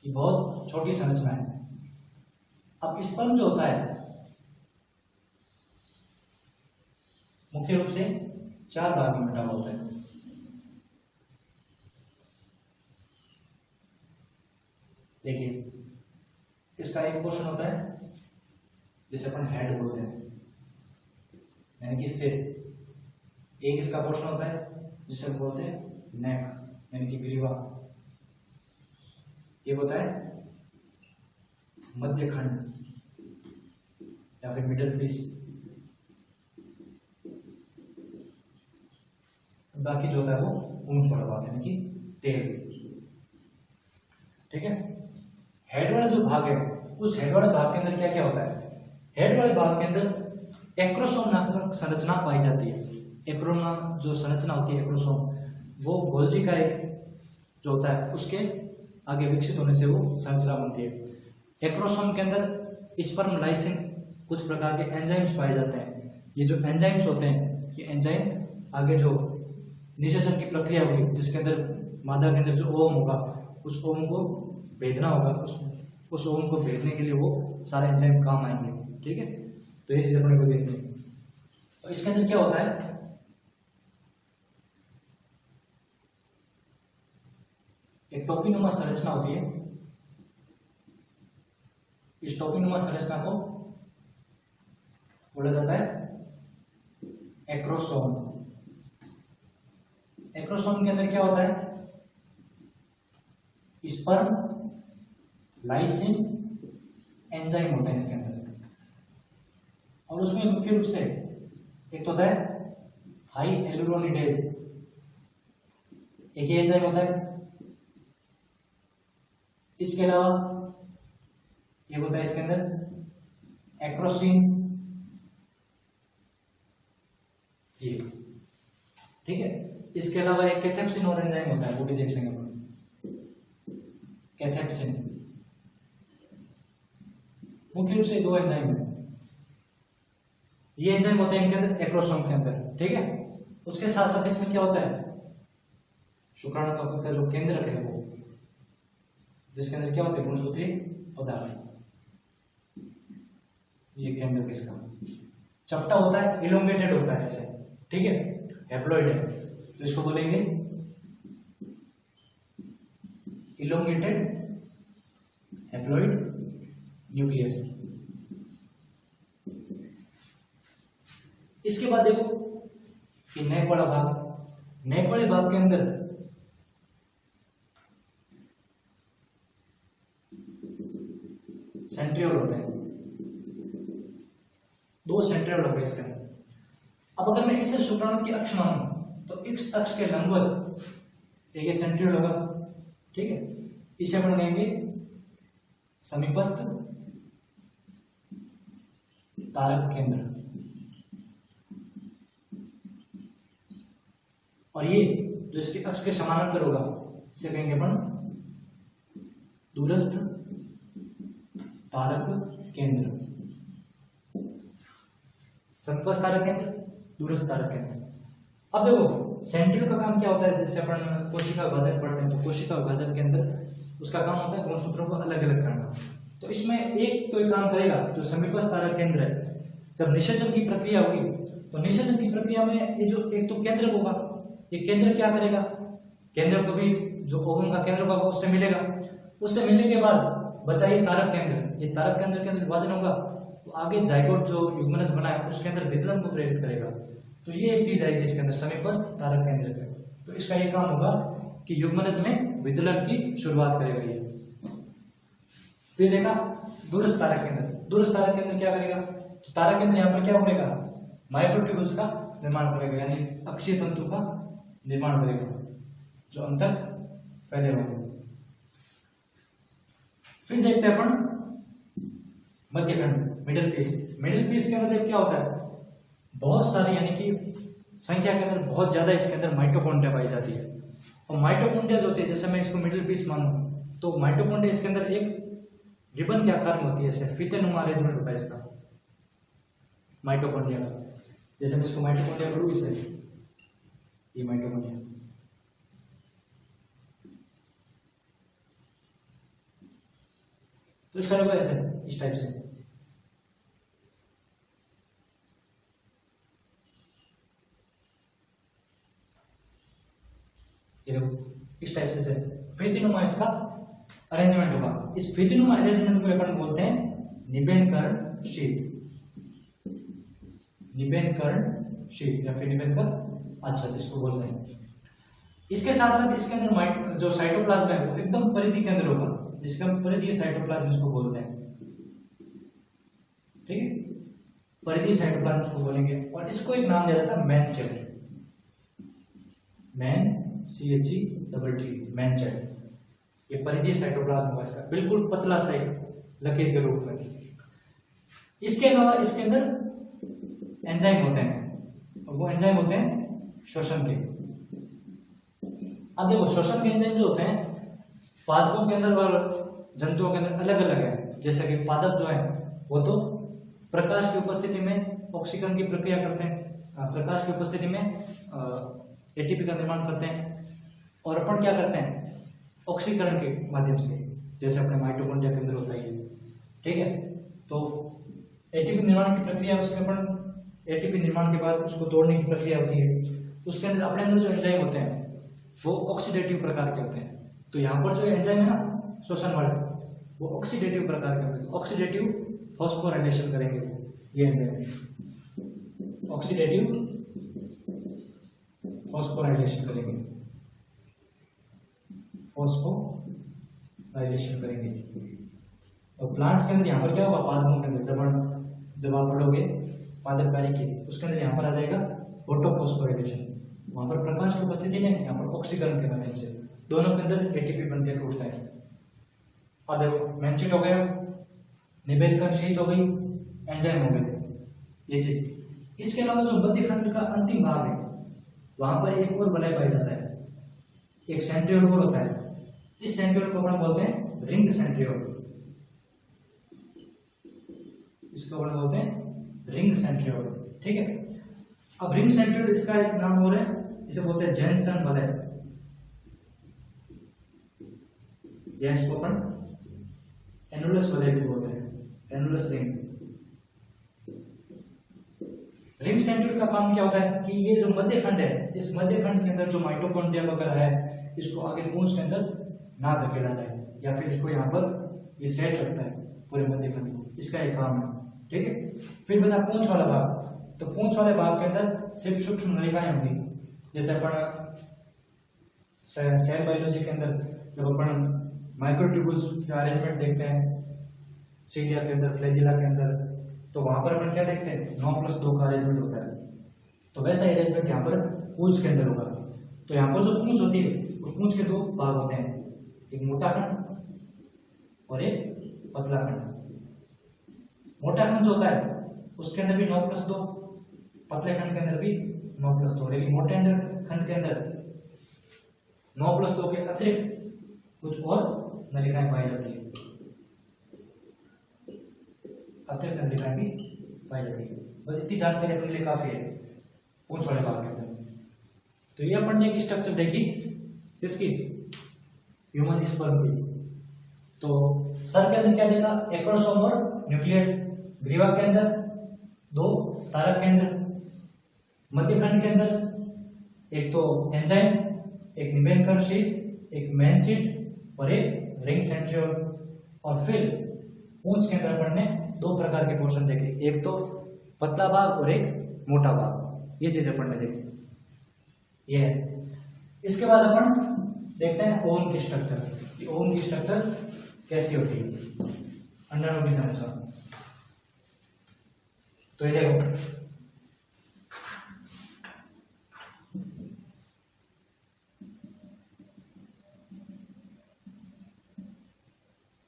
कि बहुत छोटी संरचना है। अब स्पर्म जो होता है मुख्य रूप से 4 भाग में बटा होता है। देखिए, इसका एक पोर्शन होता है जिसे अपन हेड बोलते हैं, यानी कि सिर। एक इसका पोर्शन होता है जिसे बोलते हैं नेक, यानी कि ग्रीवा। ये होता है मध्य खंड या फिर मिडल पीस। बाकी जो होता है वो पूंछ वाला भाग, यानी कि टेल। ठीक है। हेड वाला जो भाग है, उस हेड वाले भाग के अंदर क्या क्या होता है? हेड वाले भाग के अंदर एक्रोसोम नामक संरचना पाई जाती है। एक्रोसोम जो संरचना होती है, एक्रोसोम, वो गोल्जी का जो होता है उसके आगे विकसित होने से वो संरचना बनती है। एक्रोसोम के अंदर स्पर्म लाइसिन कुछ प्रकार के एंजाइम्स पाए जाते हैं। ये जो एंजाइम्स होते हैं, ये एंजाइम आगे जो निषेचन की प्रक्रिया होगी, जिसके अंदर मादा के अंदर जो ओवम होगा, उस ओवम को भेदना होगा, उस ओवम को भेदने के लिए वो सारे एंजाइम काम आएंगे। ठीक है, तो ये चीज अपने को देखनी है। तो इसके अंदर क्या होता है, एक टोपीनुमा संरचना होती है। इस टोपीनुमा संरचना को बोला जाता है एक्रोसोम। एक्रोसोम के अंदर क्या होता है, स्पर्म लाइसिन एंजाइम होता है इसके अंदर, और उसमें मुख्य रूप से एक तो होता है हाई एलुरोनिडेज, एक ही एंजाइम होता है। इसके अलावा ये होता है इसके अंदर एक्रोसिन, ये। ठीक है, इसके अलावा एक कैथेप्सिन और एंजाइम होता है, वो भी देख लेंगे अपन। कैथेप्सिन मुख्य रूप से 2 एंजाइम है। ये एंजाइम होते हैं इनके अंदर, एक्रोसोम के अंदर। ठीक है, उसके साथ साथ इसमें क्या होता है, शुक्राणु का खुद का जो केंद्रक है वो, जिसके अंदर क्या होते हैं, गुणसूत्री पदार्थ। ये केंद्रक इसका चपटा होता है, इलोंगेटेड होता है ऐसे। ठीक है, हैप्लॉइड है, तो इसको बोलेंगे इलोंगेटेड हैप्लॉइड न्यूक्लियस। इसके बाद देखो कि नेक वाला भाग, नेक वाले भाग के अंदर सेंट्रियोल होते हैं, 2 सेंट्रियोल हो गए इसके अंदर। अब अगर मैं इसे शुक्राणु की अक्ष मानूं तो इस अक्ष के लंबवत एक ये सेंट्रियोल होगा। ठीक है, इसे अपन कहेंगे समीपस्थ तारक केंद्र, और ये जो इसके अक्ष के समानांतर होगा इसे कहेंगे अपन दूरस्थ तारक केंद्र। समीपस्थ तारक केंद्र, दूरस्थ तारक केंद्र। अब देखो सेंट्रियोल का काम क्या होता है, जैसे अपन कोशिका विभाजन पढ़ते हैं, तो कोशिका विभाजन के अंदर उसका काम होता है गुणसूत्रों को अलग अलग करना। तो इसमें एक तो ये काम करेगा जो समीपस्थ तारक केंद्र है, जब निषेचन की प्रक्रिया होगी तो निषेचन की प्रक्रिया में ये जो एक तो केंद्र होगा, ये केंद्र क्या करेगा, केंद्र को भी जो ओवम का केंद्र होगा उससे मिलेगा। उससे मिलने के बाद बचा ये तारक केंद्र, ये तारक केंद्र के अंदर विभाजन होगा तो आगे जाइगोट जो युग्मनज बना है उसके अंदर विदलन को प्रेरित करेगा। तो ये एक चीज आएगी इसके अंदर समीपस्थ तारक केंद्र का। तो इसका ये काम होगा कि युग्मनज में विदलन की शुरुआत करेगा ये। फिर देखा दूरस्थ तारक केंद्र, दूरस्थ तारक केंद्र क्या करेगा, तो तारक केंद्र यहाँ पर क्या करेगा, माइक्रोट्यूब्यूल्स का निर्माण करेगा, यानी अक्षीय तंतु का निर्माण करेगा जो अंतर फैले होंगे। फिर देखते हैं अपन मध्यखंड, मिडिल पीस। मिडिल पीस के अंदर क्या होता है, बहुत सारी यानी कि संख्या के अंदर बहुत ज्यादा इसके अंदर माइटोकॉन्ड्रिया पाई जाती है। और माइटोकॉन्ड्रिया जो होती है, जैसे मैं इसको मिडिल पीस मानूं तो माइटोकॉन्ड्रिया इसके अंदर एक रिबन के आकार में होती है, ऐसे फीतेनुमा अरेंजमेंट होता है इसका माइटोकॉन्ड्रिया का। जैसे मैं इसको माइटोकॉन्ड्रिया करूँ इसे, ये माइटोकॉन्ड्रिया, तो इसका देखो ऐसे इस टाइप से, ये देखो इस टाइप से फीतीनुमा इसका अरेंजमेंट होगा। इस फीतीनुमा अरेंजमेंट को अपन बोलते हैं निबेनकर्ण शीट, निबेनकर्ण शीट या फिर निबेनकर्ण अच्छा इसको बोलते हैं। इसके साथ साथ इसके अंदर जो साइटोप्लाज्म है वो एकदम परिधि के अंदर होगा, जिसका परिधि साइटोप्लाज्म इसको बोलते हैं, ठीक है, परिधि साइटोप्लाज्म इसको बोलेंगे। और इसको एक नाम दिया जाता है मैन चेट, मैन CHET मैन चेट, ये परिधि साइटोप्लाज्म होगा इसका, बिल्कुल पतला सा लकीर के रूप में। इसके अलावा इसके अंदर एंजाइम होते हैं, और वो एंजाइम होते हैं श्वसन के। अब देखो श्वसन के एंजाइम जो होते हैं पादपों के अंदर और जंतुओं के अंदर अलग अलग है। जैसे कि पादप जो है वो तो प्रकाश की उपस्थिति में ऑक्सीकरण की प्रक्रिया करते हैं, प्रकाश की उपस्थिति में ATP का निर्माण करते हैं, और अपन क्या करते हैं ऑक्सीकरण के माध्यम से, जैसे अपने माइटोकॉन्ड्रिया के अंदर होता है, ठीक है। तो ATP निर्माण की प्रक्रिया, उसके अपन ATP निर्माण के बाद उसको तोड़ने की प्रक्रिया होती है। उसके अंदर अपने अंदर जो एंजाइम होते हैं वो ऑक्सीडेटिव प्रकार के होते हैं। तो यहाँ पर जो एंजाइम है ना श्वसन वाले, वो ऑक्सीडेटिव प्रकार के होते हैं, ऑक्सीडेटिव फॉस्फोराइलेशन करेंगे ये एंजाइम, ऑक्सीडेटिव फॉस्फोराइलेशन करेंगे, फॉस्फोराइलेशन करेंगे। और प्लांट्स के अंदर यहाँ पर क्या होगा, पादपों के अंदर जब आप पढ़ोगे पादप कार्य की, उसके अंदर यहाँ पर आ जाएगा फोटोफॉस्फोराइलेशन, वहां पर प्रकाश की उपस्थिति में, यहाँ पर ऑक्सीकरण के माध्यम से दोनों के अंदर ATP बनते हैं, टूटता है। और देखो मैंचिट हो गया, निबेनकर्ण शीट हो गई, एंजाइम हो गए, ये चीज। इसके अलावा जो मध्य खंड का अंतिम भाग है वहां पर एक और वलय पाया जाता है, एक सेंट्रियोल और होता है। इस सेंट्रियोल को अपन बोलते हैं रिंग सेंट्रियोल, इसको अपन बोलते हैं रिंग सेंट्रियोल, ठीक है। अब रिंग सेंट्रियोल इसका एक नाम और है, इसे बोलते हैं जेनसन वलय, या इसको अपन एनुलस वलय भी बोलते हैं, एनुलस रिंग। रिंग सेंट्रियोल का काम क्या होता है कि ये जो मध्य खंड है, इस मध्य खंड के अंदर जो माइटोकॉन्ड्रिया वगैरह है, इसको आगे पूंछ के अंदर ना धकेला जाए, या फिर इसको यहाँ पर ये सेट रखता है पूरे मध्य खंड को, इसका एक काम है, ठीक है। फिर बचा पूंछ वाला भाग, तो पूंछ वाले भाग के अंदर सिर्फ सूक्ष्म नलिकाएं होंगी। जैसे अपन सेल बायोलॉजी के अंदर जब अपन माइक्रोट्यूब्यूल्स का अरेंजमेंट देखते हैं, सीलिया के अंदर, फ्लैजिला के अंदर, तो वहां पर अपन क्या देखते हैं 9+2 का अरेंजमेंट होता है। तो वैसा अरेंजमेंट यहाँ पर पूंछ के अंदर होगा। तो यहाँ पर जो पूंछ होती है उस पूंछ के 2 भाग होते हैं, एक मोटा खंड और एक पतला खंड। मोटा खंड जो होता है उसके अंदर भी 9+2, पतले खंड के अंदर भी 9+2, लेकिन मोटे खंड के अंदर 9+2 के अतिरिक्त कुछ और नलिकाएं पाई जाती है, अतिरिक्त नलिकाएं भी पाई जाती है। बस इतनी जानकारी अपने लिए काफी है पूंछ वाले भाग के अंदर। तो ये अपन ने एक स्ट्रक्चर देखी किसकी, ह्यूमन स्पर्म की। तो सर के अंदर क्या देखा, एक्रोसोम और न्यूक्लियस, ग्रीवा के अंदर 2 तारक केंद्र, मध्य खंड के अंदर एक तो एंजाइम, एक निबेनकर्ण शीट, एक मैन शीट और एक रिंग सेंट्रियोल। और फिर पूंछ के अंदर अपन ने 2 प्रकार के पोर्शन देखे, एक तो पतला भाग और एक मोटा भाग, ये चीज अपन ने देखी। ये है। इसके बाद अपन देखते हैं ओम की स्ट्रक्चर, ओम की स्ट्रक्चर कैसी होती है अंडाणु की संरचना। तो ये देखो,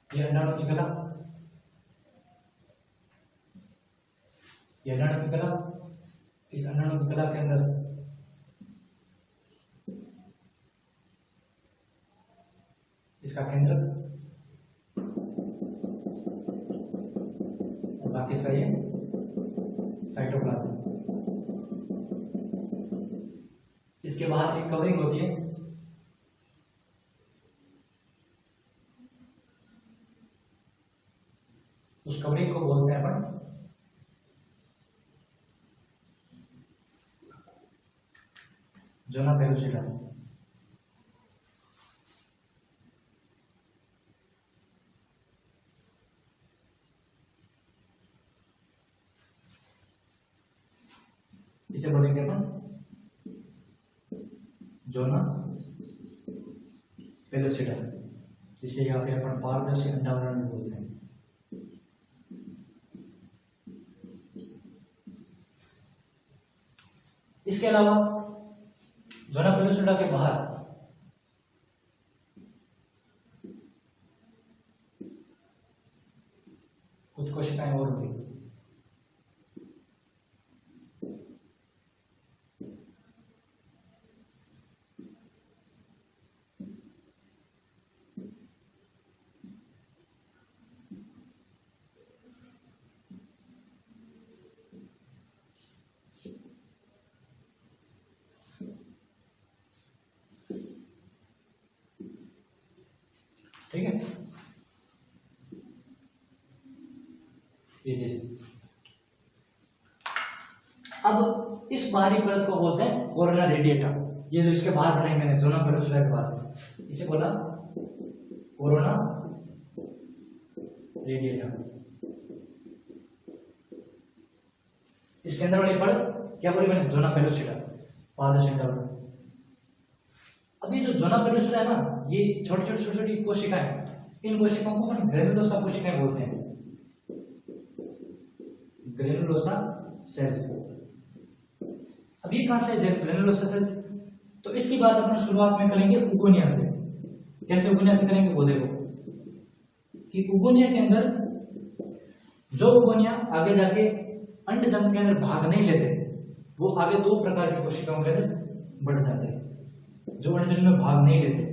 ये अंडाणु की कला, ये अंडाणु की कला, इस अंडाणु की कला के अंदर इसका केंद्रक, है ये साइटोप्लाज्म। इसके बाहर एक कवरिंग होती है, उस कवरिंग को बोलते हैं अपन जोना पेलुसिडा। इसे बोलेंगे अपन जोना पेलुसिडा, जिसे या फिर अपन पारदर्शी अंडावरण भी बोलते हैं। इसके अलावा जोना पेलुसिडा के बाहर कुछ कोशिकाएं और होंगी। ठीक है, ये चीज। अब इस बाहरी परत को बोलते हैं कोरोना रेडिएटा। ये जो इसके बाहर बनाई मैंने जोना पेलुसिडा के बाहर, इसे बोला कोरोना रेडिएटा। इसके अंदर वाली परत क्या बोली मैंने? जोना पेलुसिडा, पारदर्शी अंडावरण। अब ये जो जोना पेलुसिडा है ना, ये छोटी छोटी छोटी छोटी कोशिकाएं, इन कोशिकाओं को हम ग्रेनुलोसा कोशिकाएं बोलते हैं, ग्रेनुलोसा सेल्स। अब ये कहां से ग्रेनुलोसा सेल्स? तो इसकी बात अपन शुरुआत में करेंगे उगोनिया से। कैसे उगोनिया से करेंगे वो देखो कि उगोनिया के अंदर जो उगोनिया आगे जाके अंडजन के अंदर भाग नहीं लेते, वो आगे दो प्रकार की कोशिकाओं के अंदर बढ़ जाते हैं। जो अंडजन में भाग नहीं लेते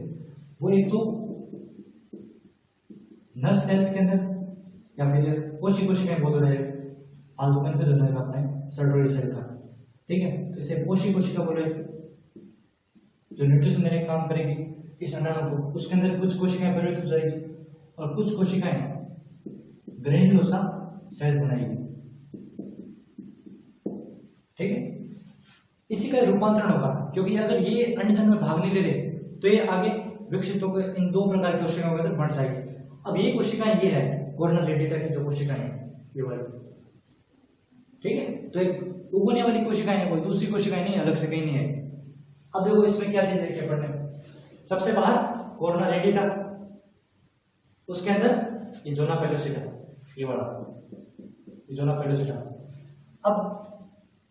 वो एक तो नर्व सेल्स के अंदर या फिर कोशिकाएं बोल रहे हैं, फालतू कंफ्यूजन होगा अपने सर्टोरी सेल का। ठीक है, तो इसे कोशिका बोले, जो न्यूट्रिशन देने का काम करेगी इस अंडाणु को। उसके अंदर कुछ कोशिकाएं परिवर्तित हो जाएगी और कुछ कोशिकाएं ग्रेनुलोसा सेल्स बनाएगी। ठीक है, इसी का रूपांतरण होगा, क्योंकि अगर ये अंडजन में भाग नहीं ले रहे तो ये आगे विकसित होकर इन दो प्रकार की कोशिकाओं के अंदर बढ़ जाएगी। अब ये कोशिकाएं ये है कोरोना रेडिएटा की जो कोशिकाएं हैं ये वाली। ठीक है, तो एक उगोनिया वाली कोशिकाएं है, कोई दूसरी कोशिकाएं नहीं, अलग से कहीं नहीं है। अब देखो इसमें क्या चीज देखिए पढ़ने में, सबसे बाहर कोरोना रेडिएटा, उसके अंदर ये जोना पेलुसिडा, ये वाला ये जोना पेलुसिडा। अब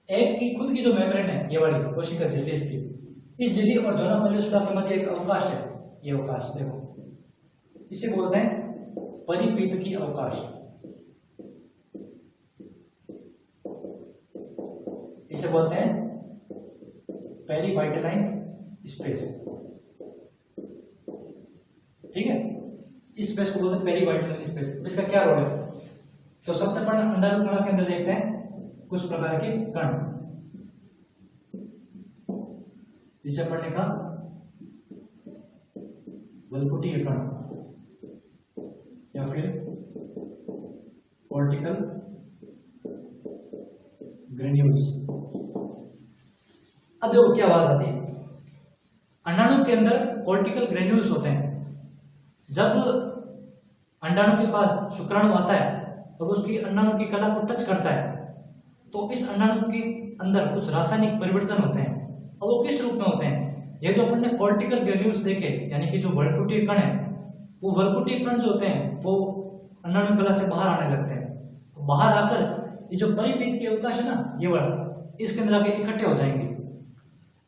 एक की खुद की जो मेम्ब्रेन है ये वाली कोशिका झिल्ली, इसकी इस झिल्ली और जोना पेलुसिडा के मध्य एक अवकाश है। ये अवकाश देखो, इसे बोलते हैं परिपीत की अवकाश। इसे बोलते हैं पेरीवाइटलाइन स्पेस। ठीक है, इस स्पेस को बोलते हैं पेरीवाइटलाइन स्पेस। इसका क्या रोल है? तो सबसे पहले अंडाणु कणा के अंदर देखते हैं कुछ प्रकार के कण, जिसे पढ़ने का वल्कुटीय कण या फिर कॉर्टिकल ग्रेन्यूल्स। अब देखो क्या बात आती है, अंडाणु के अंदर कॉर्टिकल ग्रेन्यूल्स होते हैं। जब अंडाणु के पास शुक्राणु आता है और उसकी अंडाणु की कला को टच करता है तो इस अंडाणु के अंदर कुछ रासायनिक परिवर्तन होते हैं। और वो किस रूप में होते हैं? ये जो अपन ने कॉर्टिकल ग्रेन्यूल्स देखे, यानी कि जो वल्कुटीय कण है, वो वल्कुटीय कण जो होते हैं वो अंडाणु कला से बाहर आने लगते हैं। तो बाहर आकर ये जो परिपीत की अवकाश है ना, ये वाला, इसके अंदर आके इकट्ठे हो जाएंगे।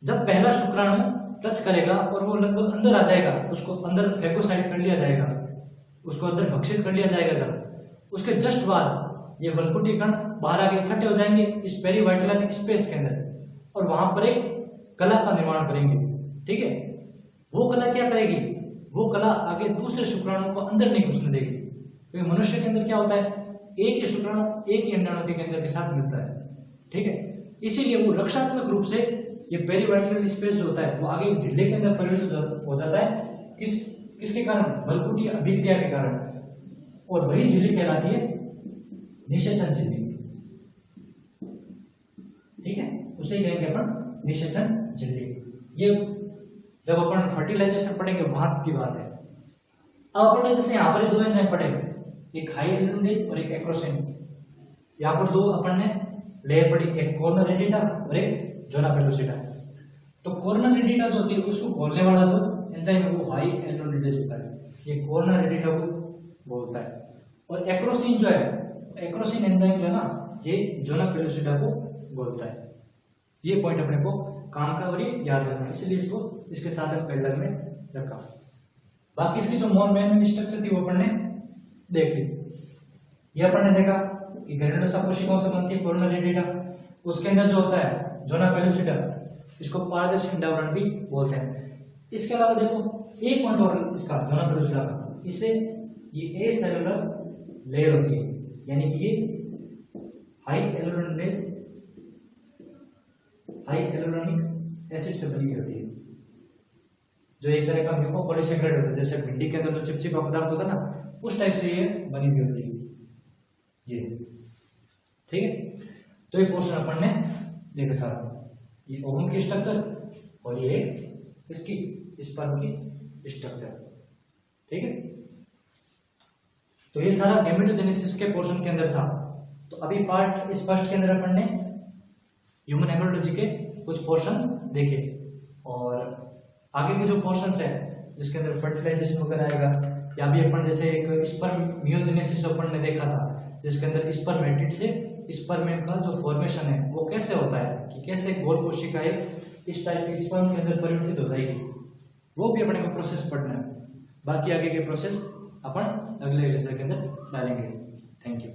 जब पहला शुक्राणु टच करेगा और वो लगभग अंदर आ जाएगा, उसको अंदर फेगोसाइट कर लिया जाएगा, उसको अंदर भक्षित कर लिया जाएगा। जब उसके जस्ट बाद ये वल्कुटीय कण बाहर आके इकट्ठे हो जाएंगे इस पेरीवाइटलाइन स्पेस के अंदर, और वहां पर एक कला का निर्माण करेंगे। ठीक है, वो कला क्या करेगी? वो कला आगे दूसरे शुक्राणु को अंदर नहीं घुसने देगी। क्योंकि मनुष्य के अंदर क्या होता है, एक ही शुक्राणु एक ही अंडाणु के केंद्र के साथ मिलता है, ठीक है। इसीलिए वो रक्षात्मक रूप से ये पेरीवाइटल स्पेस जो होता है वो आगे झिल्ली के अंदर परिवर्तित हो जाता है। किसके कारण? बलकुटीय अभिक्रिया के कारण। और वही झिल्ली कहलाती है निषेचन झिल्ली, ठीक है, उसे ही कहेंगे अपन निषेचन झिल्ली। ये जब अपन फर्टिलाइजेशन पढ़ेंगे वहां की बात है। अब अपन जैसे यहाँ पर दो एंजाइम पढ़ेंगे, एक हाई एल्यूमिनेज और एक एक्रोसिन। यहाँ पर दो अपन ने लेयर पढ़ी, एक कॉर्नर रेडिटा और एक जोना पेलुसिटा। तो कॉर्नर रेडिटा जो होती है उसको बोलने वाला जो एंजाइम है वो हाई एल्यूमिनेज होता है, ये कॉर्नर रेडिटा को बोलता है। और एक्रोसिन जो है, एक्रोसिन एंजाइम जो है ना, ये जोना पेलुसिटा को बोलता है। ये पॉइंट अपने को काम का और ये याद रखना, इसलिए इसको इसके साथ हम पेल्डर में रखा। बाकी इसकी जो मेन स्ट्रक्चर थी वो अपन ने देख ली। ये अपन ने देखा कि ग्रेनुलोसा कोशिकाओं से बनती है कॉर्नर रेडिटा, उसके अंदर जो होता है जोना पेलुसिटा, इसको पारदर्शी अंडावरण भी बोलते हैं। इसके अलावा देखो एक पॉइंट और इसका जोना पेलुसिटा का, इससे ये ए सेलुलर लेयर होती है, यानी कि ये हाई एल्यूरोनिक एसिड से बनी हुई होती है, जो एक तरह का म्यूकोपॉलीसेकेराइड होता है। जैसे भिंडी के अंदर जो चिपचिपा पदार्थ होता है ना, उस टाइप से ये बनी हुई होती है ये, ठीक है। तो ये पोर्शन अपन ने देखा सारा, ये ओवम की स्ट्रक्चर और ये इसकी स्पर्म की स्ट्रक्चर, ठीक है। तो ये सारा गैमेटोजेनेसिस के पोर्शन के अंदर था। तो अभी पार्ट इस फर्स्ट के अंदर अपन ने ह्यूमन हेमोलॉजी के कुछ पोर्शंस देखे, और आगे के जो पोर्शंस है जिसके अंदर फर्टिलाइजेशन वगैरह आएगा, या भी अपन जैसे एक स्पर्म मियोजेनेसिस जो अपन ने देखा था, जिसके अंदर स्पर्मेटिड से स्पर्मेट का जो फॉर्मेशन है वो कैसे होता है, कि कैसे गोल कोशिकाएं इस टाइप के स्पर्म के अंदर परिवर्तित हो जाएगी, वो भी अपने को प्रोसेस पढ़ना है। बाकी आगे के प्रोसेस अपन अगले लेक्चर के अंदर डालेंगे। Thank you.